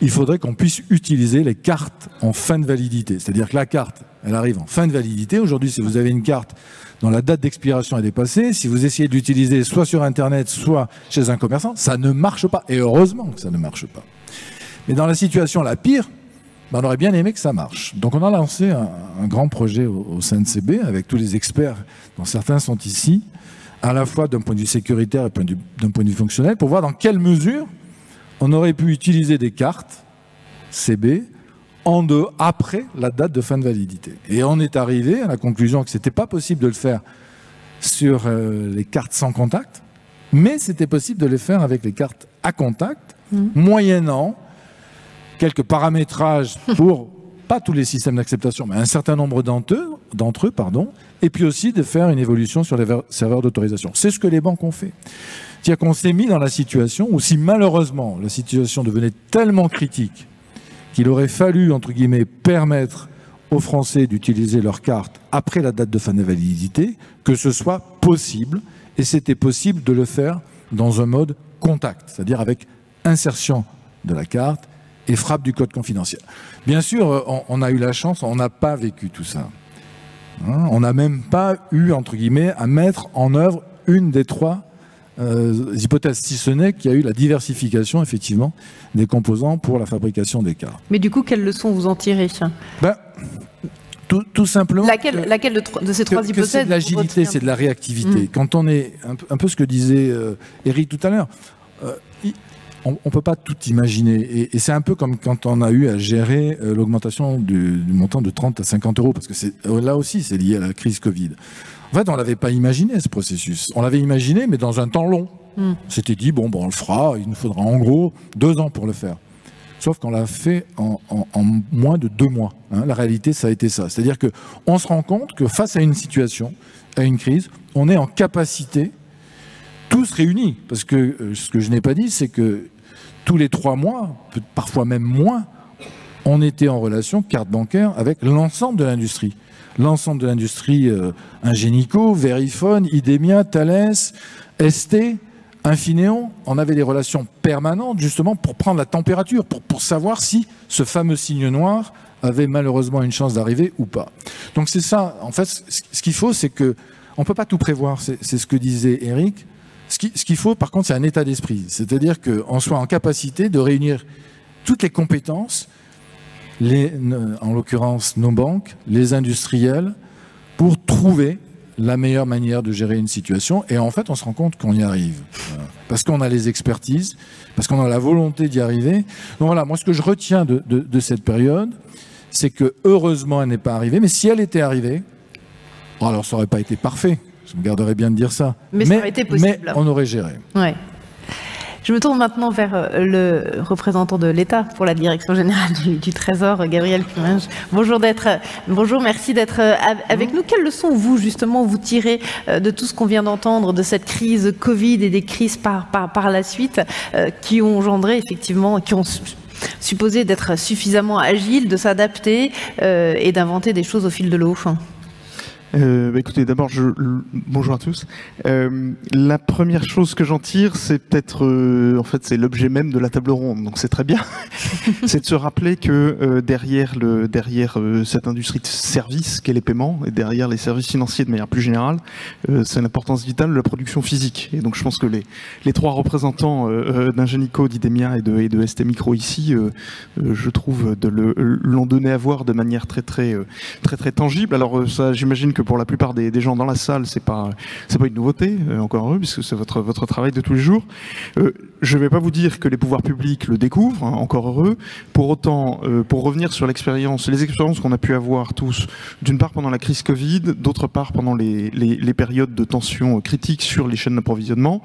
Il faudrait qu'on puisse utiliser les cartes en fin de validité. C'est-à-dire que la carte, elle arrive en fin de validité. Aujourd'hui, si vous avez une carte dont la date d'expiration est dépassée, si vous essayez de l'utiliser soit sur Internet, soit chez un commerçant, ça ne marche pas. Et heureusement que ça ne marche pas. Mais dans la situation la pire, on aurait bien aimé que ça marche. Donc on a lancé un grand projet au CNCB avec tous les experts, dont certains sont ici, à la fois d'un point de vue sécuritaire et d'un point de vue fonctionnel, pour voir dans quelle mesure on aurait pu utiliser des cartes CB après la date de fin de validité. Et on est arrivé à la conclusion que ce n'était pas possible de le faire sur les cartes sans contact, mais c'était possible de les faire avec les cartes à contact, moyennant quelques paramétrages pour, pas tous les systèmes d'acceptation, mais un certain nombre d'entre eux, et puis aussi de faire une évolution sur les serveurs d'autorisation. C'est ce que les banques ont fait. C'est-à-dire qu'on s'est mis dans la situation où si malheureusement la situation devenait tellement critique qu'il aurait fallu, entre guillemets, permettre aux Français d'utiliser leur carte après la date de fin de validité, que ce soit possible, et c'était possible de le faire dans un mode contact, c'est-à-dire avec insertion de la carte et frappe du code confidentiel. Bien sûr, on a eu la chance, on n'a pas vécu tout ça. On n'a même pas eu, entre guillemets, à mettre en œuvre une des trois hypothèses, si ce n'est qu'il y a eu la diversification, effectivement, des composants pour la fabrication des cartes. Mais du coup, quelles leçons vous en tirez? Tout simplement... Laquelle de ces trois hypothèses? C'est de l'agilité, c'est de la réactivité. Quand on est, un peu ce que disait Eric tout à l'heure, on ne peut pas tout imaginer. Et c'est un peu comme quand on a eu à gérer l'augmentation du montant de 30 à 50 euros, parce que là aussi, c'est lié à la crise Covid. En fait, on ne l'avait pas imaginé, ce processus. On l'avait imaginé, mais dans un temps long. On s'était dit, bon, on le fera, il nous faudra en gros 2 ans pour le faire. Sauf qu'on l'a fait en moins de 2 mois. La réalité, ça a été ça. C'est-à-dire qu'on se rend compte que face à une situation, à une crise, on est en capacité, tous réunis, parce que ce que je n'ai pas dit, c'est que tous les 3 mois, parfois même moins, on était en relation carte bancaire avec l'ensemble de l'industrie. L'ensemble de l'industrie Ingenico, Verifone, Idemia, Thales, ST, Infineon, on avait des relations permanentes justement pour prendre la température, pour savoir si ce fameux signe noir avait malheureusement une chance d'arriver ou pas. Donc c'est ça, en fait, ce qu'il faut, c'est que on ne peut pas tout prévoir, c'est ce que disait Eric. Ce qu'il faut, par contre, c'est un état d'esprit, c'est-à-dire qu'on soit en capacité de réunir toutes les compétences, en l'occurrence nos banques, les industriels, pour trouver la meilleure manière de gérer une situation. Et en fait, on se rend compte qu'on y arrive. Parce qu'on a les expertises, parce qu'on a la volonté d'y arriver. Donc voilà, moi ce que je retiens de cette période, c'est que heureusement elle n'est pas arrivée, mais si elle était arrivée, alors ça n'aurait pas été parfait, je me garderais bien de dire ça, mais ça aurait été possible. Mais on aurait géré. Ouais. Je me tourne maintenant vers le représentant de l'État pour la Direction Générale du Trésor, Gabriel Cluminge. Bonjour, merci d'être avec nous. Quelles leçons, vous, justement, vous tirez de tout ce qu'on vient d'entendre, de cette crise Covid et des crises par la suite, qui ont engendré, effectivement, qui ont supposé d'être suffisamment agiles, de s'adapter et d'inventer des choses au fil de l'eau? Écoutez, d'abord, bonjour à tous. La première chose que j'en tire, c'est peut-être, en fait, c'est l'objet même de la table ronde, donc c'est très bien. C'est de se rappeler que derrière cette industrie de services qu'est les paiements, et derrière les services financiers de manière plus générale, c'est l'importance vitale de la production physique. Et donc, je pense que les trois représentants d'Ingenico, d'Idemia et de ST Micro ici, je trouve, l'ont donné à voir de manière très tangible. Alors, ça, j'imagine que pour la plupart des gens dans la salle, c'est pas une nouveauté, encore heureux, puisque c'est votre travail de tous les jours. Je ne vais pas vous dire que les pouvoirs publics le découvrent, hein, encore heureux. Pour autant, pour revenir sur les expériences qu'on a pu avoir tous, d'une part pendant la crise Covid, d'autre part pendant les périodes de tension critique sur les chaînes d'approvisionnement,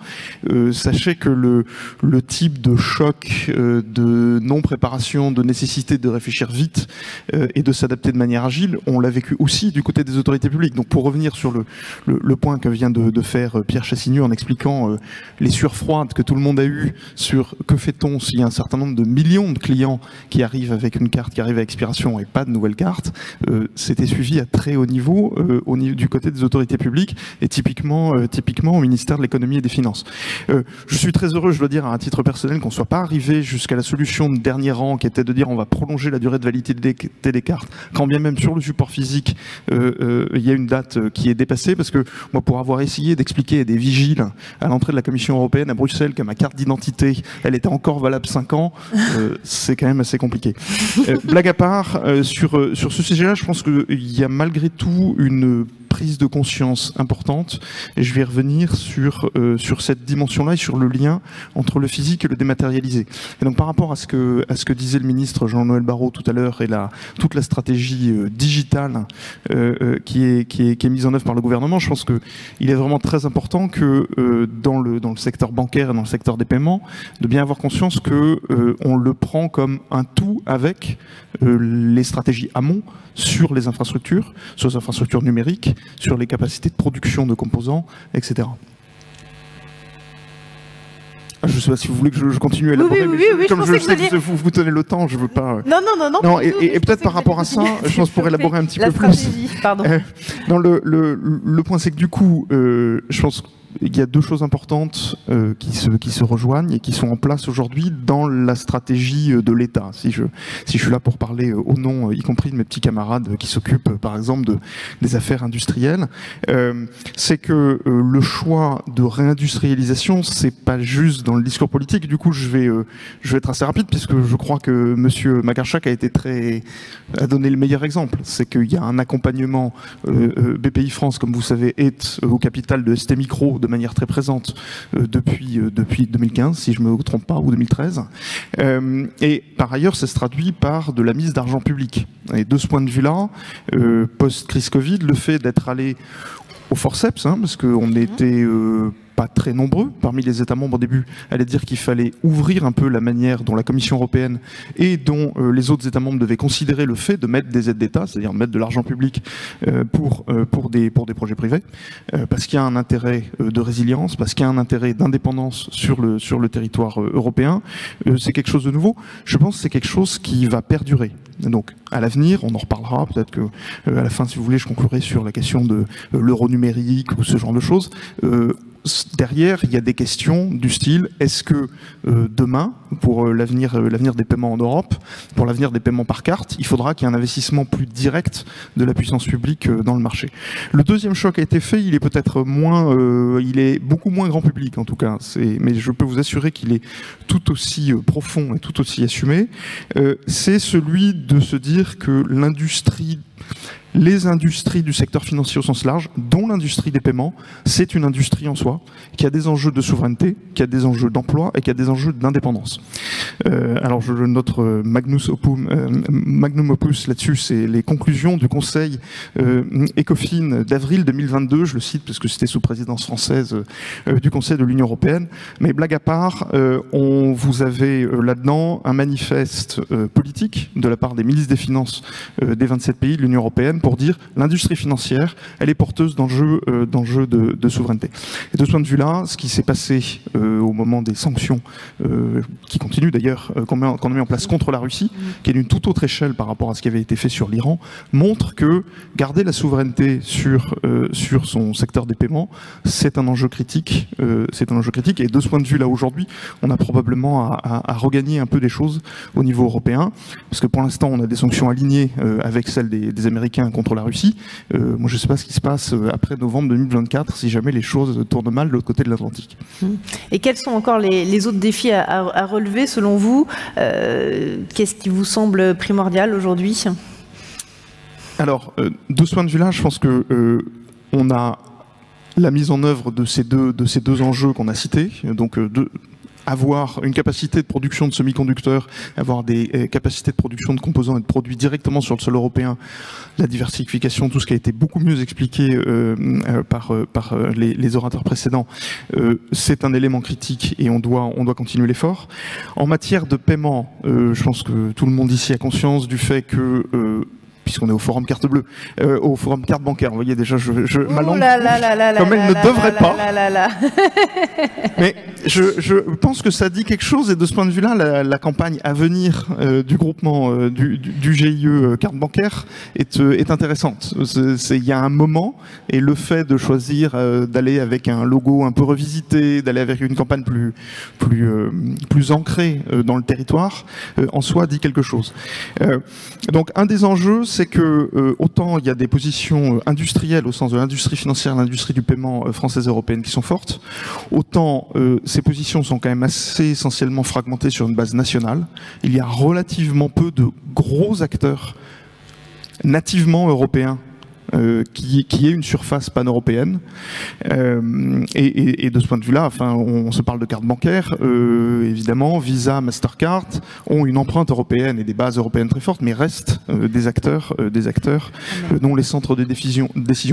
sachez que le type de choc, de non-préparation, de nécessité de réfléchir vite et de s'adapter de manière agile, on l'a vécu aussi du côté des autorités publiques. Donc pour revenir sur le point que vient de faire Pierre Chassigneux en expliquant les sueurs froides que tout le monde a eues sur que fait-on s'il y a un certain nombre de millions de clients qui arrivent avec une carte qui arrive à expiration et pas de nouvelle carte, c'était suivi à très haut niveau, du côté des autorités publiques et typiquement au ministère de l'économie et des finances. Je suis très heureux, je dois dire à un titre personnel, qu'on ne soit pas arrivé jusqu'à la solution de dernier rang qui était de dire on va prolonger la durée de validité des cartes, quand bien même sur le support physique il y a une date qui est dépassée, parce que moi, pour avoir essayé d'expliquer à des vigiles à l'entrée de la Commission européenne à Bruxelles que ma carte d'identité, elle était encore valable 5 ans, c'est quand même assez compliqué. Blague à part, sur ce sujet-là, je pense qu'il y a malgré tout une prise de conscience importante, et je vais revenir sur cette dimension-là et sur le lien entre le physique et le dématérialisé. Et donc par rapport à ce que disait le ministre Jean-Noël Barrot tout à l'heure et toute la stratégie digitale qui est mise en œuvre par le gouvernement, je pense qu'il est vraiment très important que dans le secteur bancaire et dans le secteur des paiements, de bien avoir conscience que on le prend comme un tout avec les stratégies amont sur les infrastructures numériques, sur les capacités de production de composants, etc. Je ne sais pas si vous voulez que je continue à élaborer, oui, comme je sais que vous tenez le temps, je ne veux pas... Non, et peut-être par rapport à ça, je pense pour élaborer un petit peu plus... Pardon. Le point, c'est que du coup, je pense il y a deux choses importantes qui se rejoignent et qui sont en place aujourd'hui dans la stratégie de l'État. Si je suis là pour parler au nom, y compris de mes petits camarades qui s'occupent, par exemple, des affaires industrielles, c'est que le choix de réindustrialisation, c'est pas juste dans le discours politique. Du coup, je vais être assez rapide puisque je crois que Monsieur Magarchak a donné le meilleur exemple. C'est qu'il y a un accompagnement. BPI France, comme vous savez, est au capital de ST Micro de manière très présente depuis 2015, si je ne me trompe pas, ou 2013. Et par ailleurs, ça se traduit par de la mise d'argent public. Et de ce point de vue-là, post-crise Covid, le fait d'être allé au forceps, parce qu'on était pas très nombreux parmi les États membres au début, allait dire qu'il fallait ouvrir un peu la manière dont la Commission européenne et dont les autres États membres devaient considérer le fait de mettre des aides d'État, c'est-à-dire mettre de l'argent public pour des projets privés, parce qu'il y a un intérêt de résilience, parce qu'il y a un intérêt d'indépendance sur le territoire européen. C'est quelque chose de nouveau. Je pense que c'est quelque chose qui va perdurer. Donc, à l'avenir, on en reparlera. Peut-être que à la fin, si vous voulez, je conclurai sur la question de l'euro numérique ou ce genre de choses. Derrière, il y a des questions du style, est-ce que demain, pour l'avenir des paiements en Europe, pour l'avenir des paiements par carte, il faudra qu'il y ait un investissement plus direct de la puissance publique dans le marché. Le deuxième choc a été fait, il est peut-être il est beaucoup moins grand public en tout cas, mais je peux vous assurer qu'il est tout aussi profond et tout aussi assumé. C'est celui de se dire que l'industrie les industries du secteur financier au sens large, dont l'industrie des paiements, c'est une industrie en soi, qui a des enjeux de souveraineté, qui a des enjeux d'emploi et qui a des enjeux d'indépendance. Alors je note magnum opus là-dessus, c'est les conclusions du Conseil ECOFIN d'avril 2022, je le cite parce que c'était sous présidence française du Conseil de l'Union européenne, mais blague à part, vous avez là-dedans un manifeste politique de la part des ministres des Finances des 27 pays de l'Union européenne pour dire l'industrie financière, elle est porteuse d'enjeux de souveraineté. Et de ce point de vue-là, ce qui s'est passé au moment des sanctions, qui continuent d'ailleurs, qu'on a mis en place contre la Russie, qui est d'une toute autre échelle par rapport à ce qui avait été fait sur l'Iran, montre que garder la souveraineté sur son secteur des paiements, c'est un enjeu critique. Et de ce point de vue-là, aujourd'hui, on a probablement à regagner un peu des choses au niveau européen, parce que pour l'instant, on a des sanctions alignées avec celles des Américains contre la Russie. Moi, je ne sais pas ce qui se passe après novembre 2024, si jamais les choses tournent mal de l'autre côté de l'Atlantique. Et quels sont encore les autres défis à relever, selon vous? Qu'est-ce qui vous semble primordial aujourd'hui? Alors, de ce point de vue-là, je pense que on a la mise en œuvre de ces deux enjeux qu'on a cités, donc avoir une capacité de production de semi-conducteurs, avoir des capacités de production de composants et de produits directement sur le sol européen, la diversification, tout ce qui a été beaucoup mieux expliqué par les orateurs précédents, c'est un élément critique et on doit continuer l'effort. En matière de paiement, je pense que tout le monde ici a conscience du fait que puisqu'on est au forum carte bleue, au forum carte bancaire. Vous voyez déjà, ma langue, comme elle ne devrait pas. Mais je pense que ça dit quelque chose, et de ce point de vue-là, la campagne à venir du groupement du GIE carte bancaire est intéressante. Il y a un moment, et le fait de choisir d'aller avec un logo un peu revisité, d'aller avec une campagne plus ancrée dans le territoire, en soi dit quelque chose. Donc un des enjeux, c'est que autant il y a des positions industrielles au sens de l'industrie financière, l'industrie du paiement française et européenne qui sont fortes, autant ces positions sont quand même assez essentiellement fragmentées sur une base nationale. Il y a relativement peu de gros acteurs nativement européens qui ait une surface pan-européenne. Et de ce point de vue-là, enfin, on se parle de cartes bancaires, évidemment, Visa, Mastercard ont une empreinte européenne et des bases européennes très fortes, mais restent des acteurs dont les centres de décision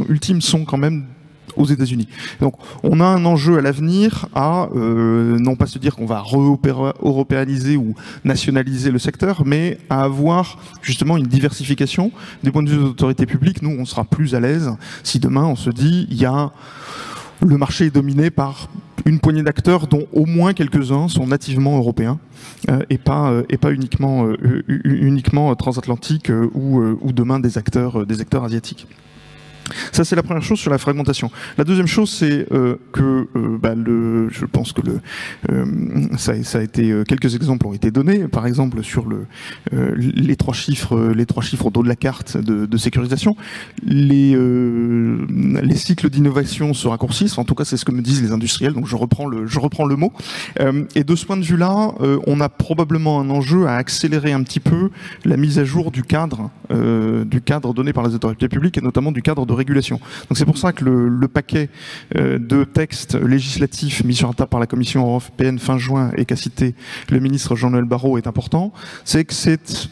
ultimes sont quand même aux États-Unis. Donc, on a un enjeu à l'avenir à non pas se dire qu'on va européaniser ou nationaliser le secteur, mais à avoir justement une diversification. Du point de vue de l'autorité publique, nous, on sera plus à l'aise si demain on se dit le marché est dominé par une poignée d'acteurs dont au moins quelques-uns sont nativement européens et pas uniquement transatlantiques ou demain des acteurs asiatiques. Ça, c'est la première chose sur la fragmentation. La deuxième chose, c'est je pense que ça a été, quelques exemples ont été donnés. Par exemple, sur les trois chiffres au dos de la carte de sécurisation, les cycles d'innovation se raccourcissent. En tout cas, c'est ce que me disent les industriels. Donc, je reprends le mot. Et de ce point de vue-là, on a probablement un enjeu à accélérer un petit peu la mise à jour du cadre donné par les autorités publiques et notamment du cadre de régulation. Donc c'est pour ça que le paquet de textes législatifs mis sur la table par la Commission européenne fin juin et qu'a cité le ministre Jean-Noël Barrot est important. C'est que c'est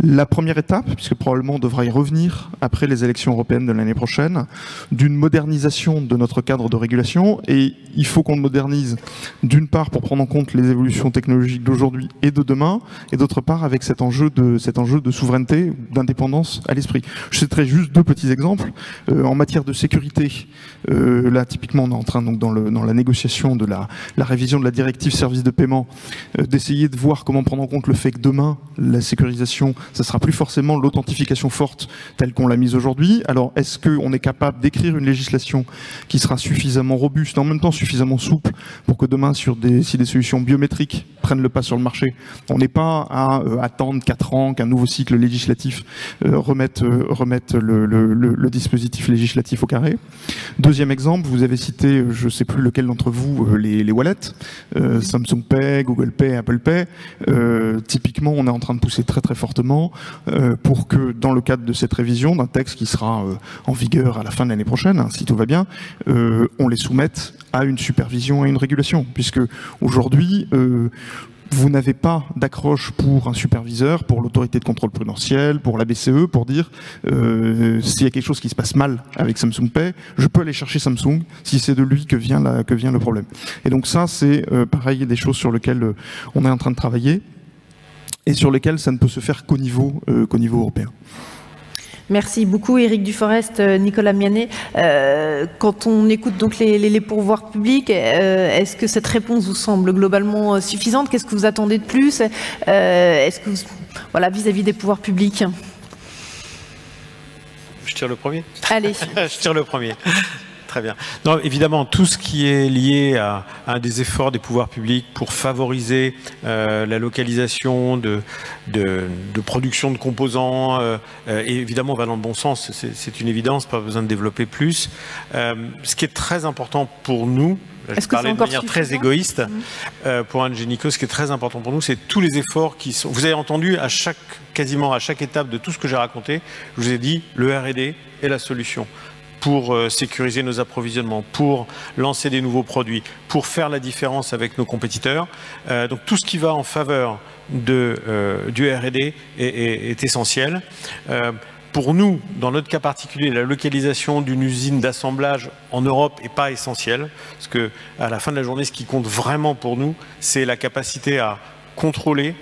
la première étape, puisque probablement on devra y revenir après les élections européennes de l'année prochaine, d'une modernisation de notre cadre de régulation. Et il faut qu'on le modernise d'une part pour prendre en compte les évolutions technologiques d'aujourd'hui et de demain, et d'autre part avec cet enjeu de souveraineté, d'indépendance à l'esprit. Je citerai juste deux petits exemples. En matière de sécurité, là typiquement on est en train, donc dans la négociation de la révision de la directive service de paiement, d'essayer de voir comment prendre en compte le fait que demain la sécurisation, ça sera plus forcément l'authentification forte telle qu'on l'a mise aujourd'hui. Alors, est-ce qu'on est capable d'écrire une législation qui sera suffisamment robuste, en même temps suffisamment souple, pour que demain, si des solutions biométriques prennent le pas sur le marché, on n'est pas à attendre 4 ans qu'un nouveau cycle législatif remette le dispositif législatif au carré. Deuxième exemple, vous avez cité, je ne sais plus lequel d'entre vous, les wallets, Samsung Pay, Google Pay, Apple Pay. Typiquement, on est en train de pousser très très fortement Parlement pour que, dans le cadre de cette révision d'un texte qui sera en vigueur à la fin de l'année prochaine, hein, si tout va bien, on les soumette à une supervision et une régulation, puisque aujourd'hui, vous n'avez pas d'accroche pour un superviseur, pour l'autorité de contrôle prudentiel, pour la BCE, pour dire s'il y a quelque chose qui se passe mal avec Samsung Pay, je peux aller chercher Samsung si c'est de lui que vient le problème. Et donc ça, c'est pareil, des choses sur lesquelles on est en train de travailler et sur lesquelles ça ne peut se faire qu'au niveau européen. Merci beaucoup Éric Duforest, Nicolas Mianet. Quand on écoute donc les pourvoirs publics, est-ce que cette réponse vous semble globalement suffisante? Qu'est-ce que vous attendez de plus? Est-ce que voilà, vis-à-vis des pouvoirs publics? Je tire le premier. Allez. Je tire le premier. Très bien. Non, évidemment, tout ce qui est lié à des efforts des pouvoirs publics pour favoriser la localisation de production de composants, et évidemment, va dans le bon sens, c'est une évidence, pas besoin de développer plus. Ce qui est très important pour nous, je parlais de manière très égoïste, pour Ingenico, ce qui est très important pour nous, c'est tous les efforts qui sont... Vous avez entendu quasiment à chaque étape de tout ce que j'ai raconté, je vous ai dit, le R&D est la solution pour sécuriser nos approvisionnements, pour lancer des nouveaux produits, pour faire la différence avec nos compétiteurs. Donc tout ce qui va en faveur du R&D est essentiel. Pour nous, dans notre cas particulier, la localisation d'une usine d'assemblage en Europe n'est pas essentielle, parce que à la fin de la journée, ce qui compte vraiment pour nous, c'est la capacité à contrôler,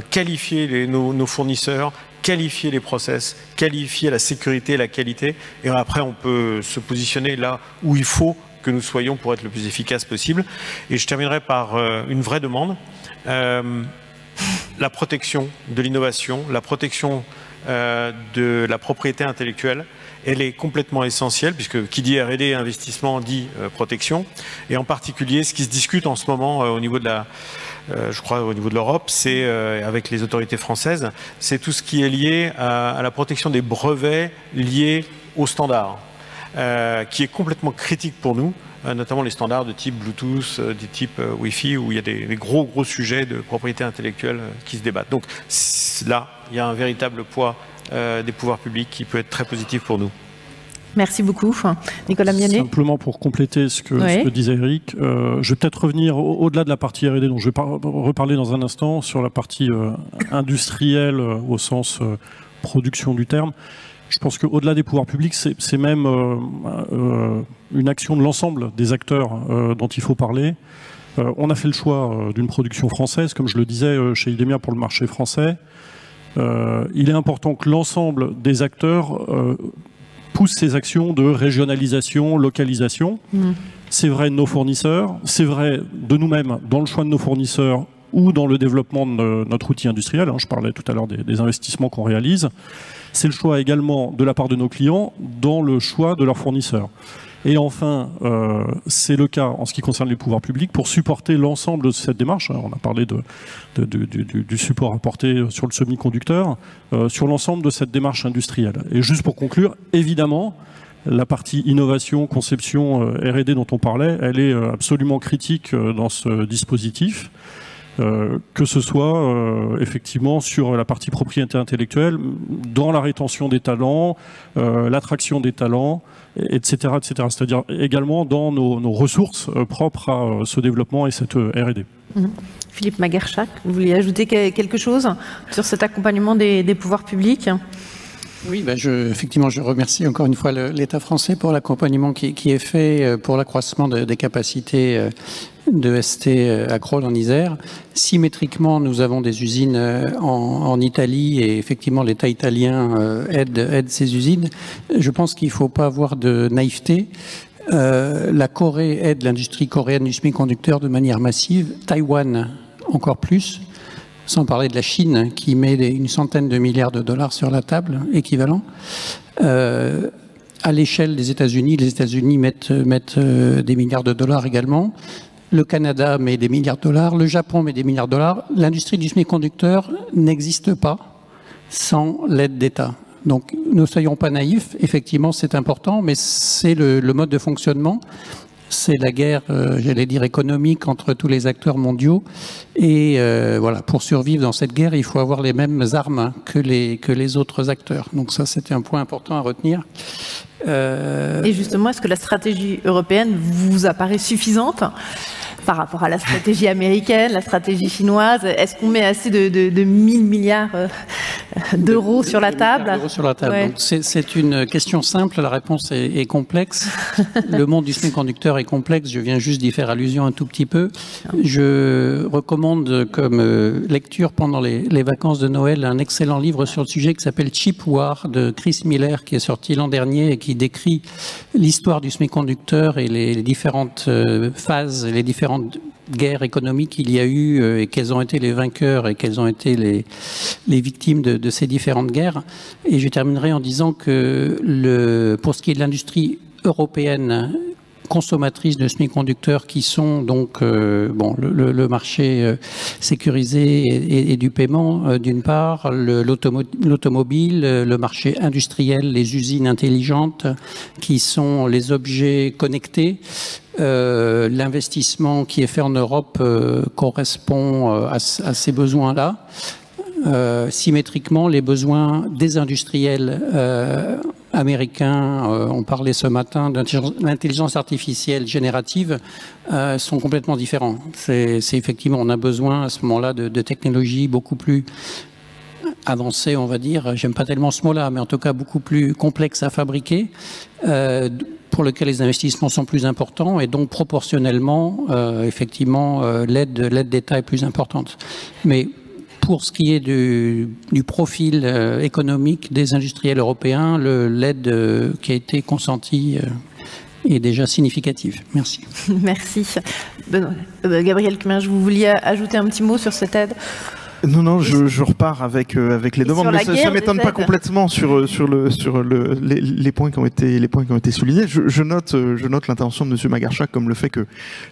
qualifier nos fournisseurs, qualifier les process, qualifier la sécurité et la qualité, et après on peut se positionner là où il faut que nous soyons pour être le plus efficace possible. Et je terminerai par une vraie demande, la protection de l'innovation, la protection de la propriété intellectuelle. Elle est complètement essentielle, puisque qui dit R&D investissement dit protection, et en particulier ce qui se discute en ce moment au niveau de je crois au niveau de l'Europe, c'est avec les autorités françaises, c'est tout ce qui est lié à la protection des brevets liés aux standards, qui est complètement critique pour nous, notamment les standards de type Bluetooth, des types Wi-Fi, où il y a des gros sujets de propriété intellectuelle qui se débattent. Donc là, il y a un véritable poids des pouvoirs publics qui peut être très positif pour nous. Merci beaucoup. Nicolas Mianet. Simplement pour compléter ce que disait Eric, je vais peut-être revenir au-delà de la partie R&D, dont je vais reparler dans un instant, sur la partie industrielle au sens production du terme. Je pense qu'au-delà des pouvoirs publics, c'est même une action de l'ensemble des acteurs dont il faut parler. On a fait le choix d'une production française, comme je le disais, chez Idemia pour le marché français. Il est important que l'ensemble des acteurs poussent ces actions de régionalisation, localisation. C'est vrai de nos fournisseurs, c'est vrai de nous-mêmes dans le choix de nos fournisseurs ou dans le développement de notre outil industriel. Je parlais tout à l'heure des investissements qu'on réalise. C'est le choix également de la part de nos clients dans le choix de leurs fournisseurs. Et enfin, c'est le cas en ce qui concerne les pouvoirs publics pour supporter l'ensemble de cette démarche. On a parlé du support apporté sur le semi-conducteur, sur l'ensemble de cette démarche industrielle. Et juste pour conclure, évidemment, la partie innovation, conception, R&D dont on parlait, elle est absolument critique dans ce dispositif. Que ce soit effectivement sur la partie propriété intellectuelle, dans la rétention des talents, l'attraction des talents, etc. etc. C'est-à-dire également dans nos ressources propres à ce développement et cette R&D. Philippe Maguerchak, vous vouliez ajouter quelque chose sur cet accompagnement des pouvoirs publics? Oui, effectivement, je remercie encore une fois l'État français pour l'accompagnement qui est fait pour l'accroissement des capacités de ST à Crolles en Isère. Symétriquement, nous avons des usines en Italie et effectivement l'État italien aide ces usines. Je pense qu'il ne faut pas avoir de naïveté. La Corée aide l'industrie coréenne du semi-conducteur de manière massive. Taïwan encore plus. Sans parler de la Chine qui met une centaine de milliards de dollars sur la table, équivalent. À l'échelle des États-Unis, les États-Unis mettent des milliards de dollars également. Le Canada met des milliards de dollars. Le Japon met des milliards de dollars. L'industrie du semi-conducteur n'existe pas sans l'aide d'État. Donc ne soyons pas naïfs. Effectivement, c'est important, mais c'est le mode de fonctionnement. c'est la guerre, j'allais dire, économique entre tous les acteurs mondiaux. Et voilà, pour survivre dans cette guerre, il faut avoir les mêmes armes que les autres acteurs. Donc ça, c'était un point important à retenir. Et justement, est-ce que la stratégie européenne vous apparaît suffisante par rapport à la stratégie américaine, la stratégie chinoise? Est-ce qu'on met assez de 1000 milliards d'euros sur la table? Ouais. Donc, c'est une question simple, la réponse est complexe. Le monde du semi-conducteur est complexe, je viens juste d'y faire allusion un tout petit peu. Je recommande comme lecture pendant les vacances de Noël un excellent livre sur le sujet qui s'appelle Chip War de Chris Miller, qui est sorti l'an dernier et qui décrit l'histoire du semi-conducteur et les différentes phases, les différentes guerres économiques qu'il y a eu et quels ont été les vainqueurs et quelles ont été les victimes de ces différentes guerres. Et je terminerai en disant que pour ce qui est de l'industrie européenne consommatrice de semi-conducteurs qui sont donc le marché sécurisé et du paiement d'une part, l'automobile, le marché industriel, les usines intelligentes qui sont les objets connectés. L'investissement qui est fait en Europe correspond à ces besoins-là. Symétriquement, les besoins des industriels américains, on parlait ce matin d'intelligence artificielle générative, sont complètement différents. C'est effectivement, on a besoin à ce moment-là de technologies beaucoup plus avancées, on va dire. J'aime pas tellement ce mot-là, mais en tout cas beaucoup plus complexes à fabriquer, pour lequel les investissements sont plus importants et donc proportionnellement, effectivement, l'aide d'État est plus importante. Mais pour ce qui est du profil économique des industriels européens, l'aide qui a été consentie est déjà significative. Merci. Merci. Gabriel Kminge, vous vouliez ajouter un petit mot sur cette aide ? Non, je repars avec les demandes, mais ça ne m'étonne pas complètement sur les points qui ont été soulignés. Je note l'intervention de M. Magarchak comme le fait que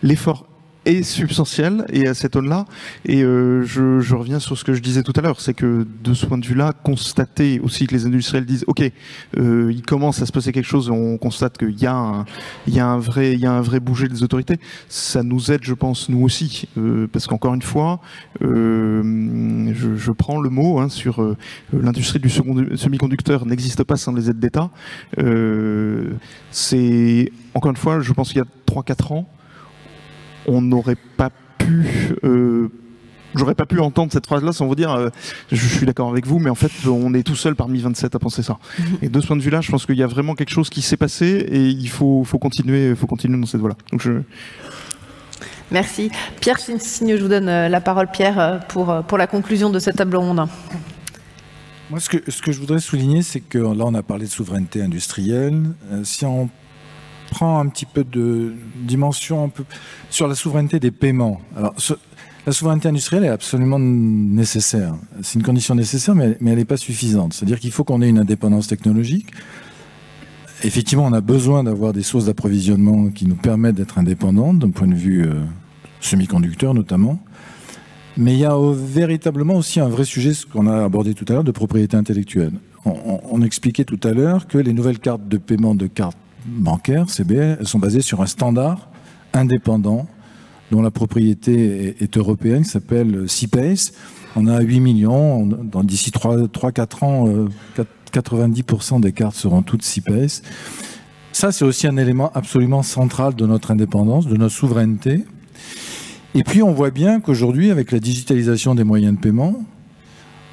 l'effort est substantiel et à cette aune-là. Et je reviens sur ce que je disais tout à l'heure, c'est que de ce point de vue-là, constater aussi que les industriels disent OK, il commence à se passer quelque chose, et on constate qu'il y a un vrai bouger des autorités, ça nous aide, je pense, nous aussi, parce qu'encore une fois, je prends le mot sur l'industrie du semi-conducteur n'existe pas sans les aides d'État. C'est encore une fois, je pense qu'il y a 3-4 ans, on n'aurait pas pu, j'aurais pas pu entendre cette phrase-là sans vous dire, je suis d'accord avec vous, mais en fait, on est tout seul parmi 27 à penser ça. Et de ce point de vue-là, je pense qu'il y a vraiment quelque chose qui s'est passé et il faut continuer dans cette voie-là. Donc Merci. Pierre Signe, je vous donne la parole, Pierre, pour la conclusion de cette table ronde. Moi, ce que je voudrais souligner, c'est que là, on a parlé de souveraineté industrielle. Si on prend un petit peu de dimension un peu sur la souveraineté des paiements. Alors, la souveraineté industrielle est absolument nécessaire. C'est une condition nécessaire, mais elle n'est pas suffisante. C'est-à-dire qu'il faut qu'on ait une indépendance technologique. Effectivement, on a besoin d'avoir des sources d'approvisionnement qui nous permettent d'être indépendants, d'un point de vue semi-conducteur notamment. Mais il y a véritablement aussi un vrai sujet, ce qu'on a abordé tout à l'heure, de propriété intellectuelle. On expliquait tout à l'heure que les nouvelles cartes de paiement de cartes bancaires, CBL, elles sont basées sur un standard indépendant dont la propriété est européenne, qui s'appelle CPACE. On a 8 millions, d'ici 3-4 ans, 90% des cartes seront toutes CPACE. Ça, c'est aussi un élément absolument central de notre indépendance, de notre souveraineté. Et puis, on voit bien qu'aujourd'hui, avec la digitalisation des moyens de paiement,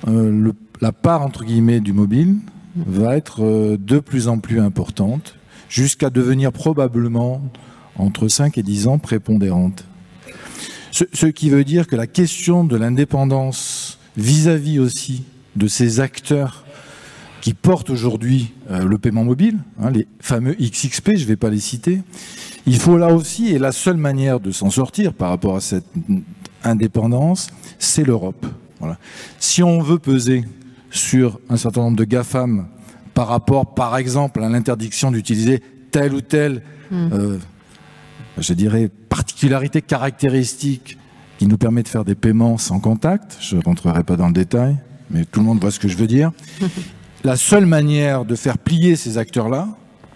la part, entre guillemets, du mobile va être de plus en plus importante, jusqu'à devenir probablement, entre 5 et 10 ans, prépondérante. Ce qui veut dire que la question de l'indépendance vis-à-vis aussi de ces acteurs qui portent aujourd'hui le paiement mobile, les fameux XXP, je ne vais pas les citer, il faut là aussi, et la seule manière de s'en sortir par rapport à cette indépendance, c'est l'Europe. Voilà. Si on veut peser sur un certain nombre de GAFAM par rapport, par exemple, à l'interdiction d'utiliser telle ou telle, je dirais, particularité caractéristique qui nous permet de faire des paiements sans contact. Je ne rentrerai pas dans le détail, mais tout le monde voit ce que je veux dire. La seule manière de faire plier ces acteurs-là,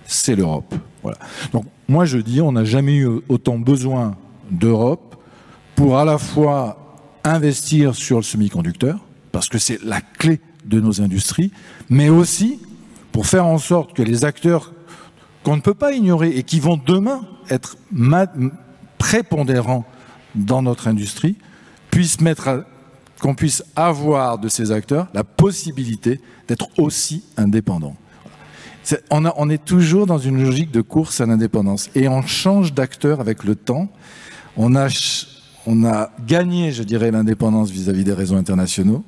c'est l'Europe. Voilà. Donc, moi je dis, on n'a jamais eu autant besoin d'Europe pour à la fois investir sur le semi-conducteur, parce que c'est la clé de nos industries, mais aussi pour faire en sorte que les acteurs qu'on ne peut pas ignorer et qui vont demain être prépondérants dans notre industrie, qu'on puisse avoir de ces acteurs la possibilité d'être aussi indépendants. On est toujours dans une logique de course à l'indépendance et on change d'acteur avec le temps. On a gagné, je dirais, l'indépendance vis-à-vis des réseaux internationaux.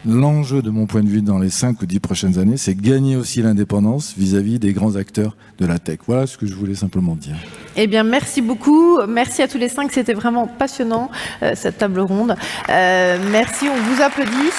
L'enjeu, de mon point de vue, dans les 5 ou 10 prochaines années, c'est gagner aussi l'indépendance vis-à-vis des grands acteurs de la tech. Voilà ce que je voulais simplement dire. Eh bien, merci beaucoup. Merci à tous les 5. C'était vraiment passionnant, cette table ronde. Merci, on vous applaudit.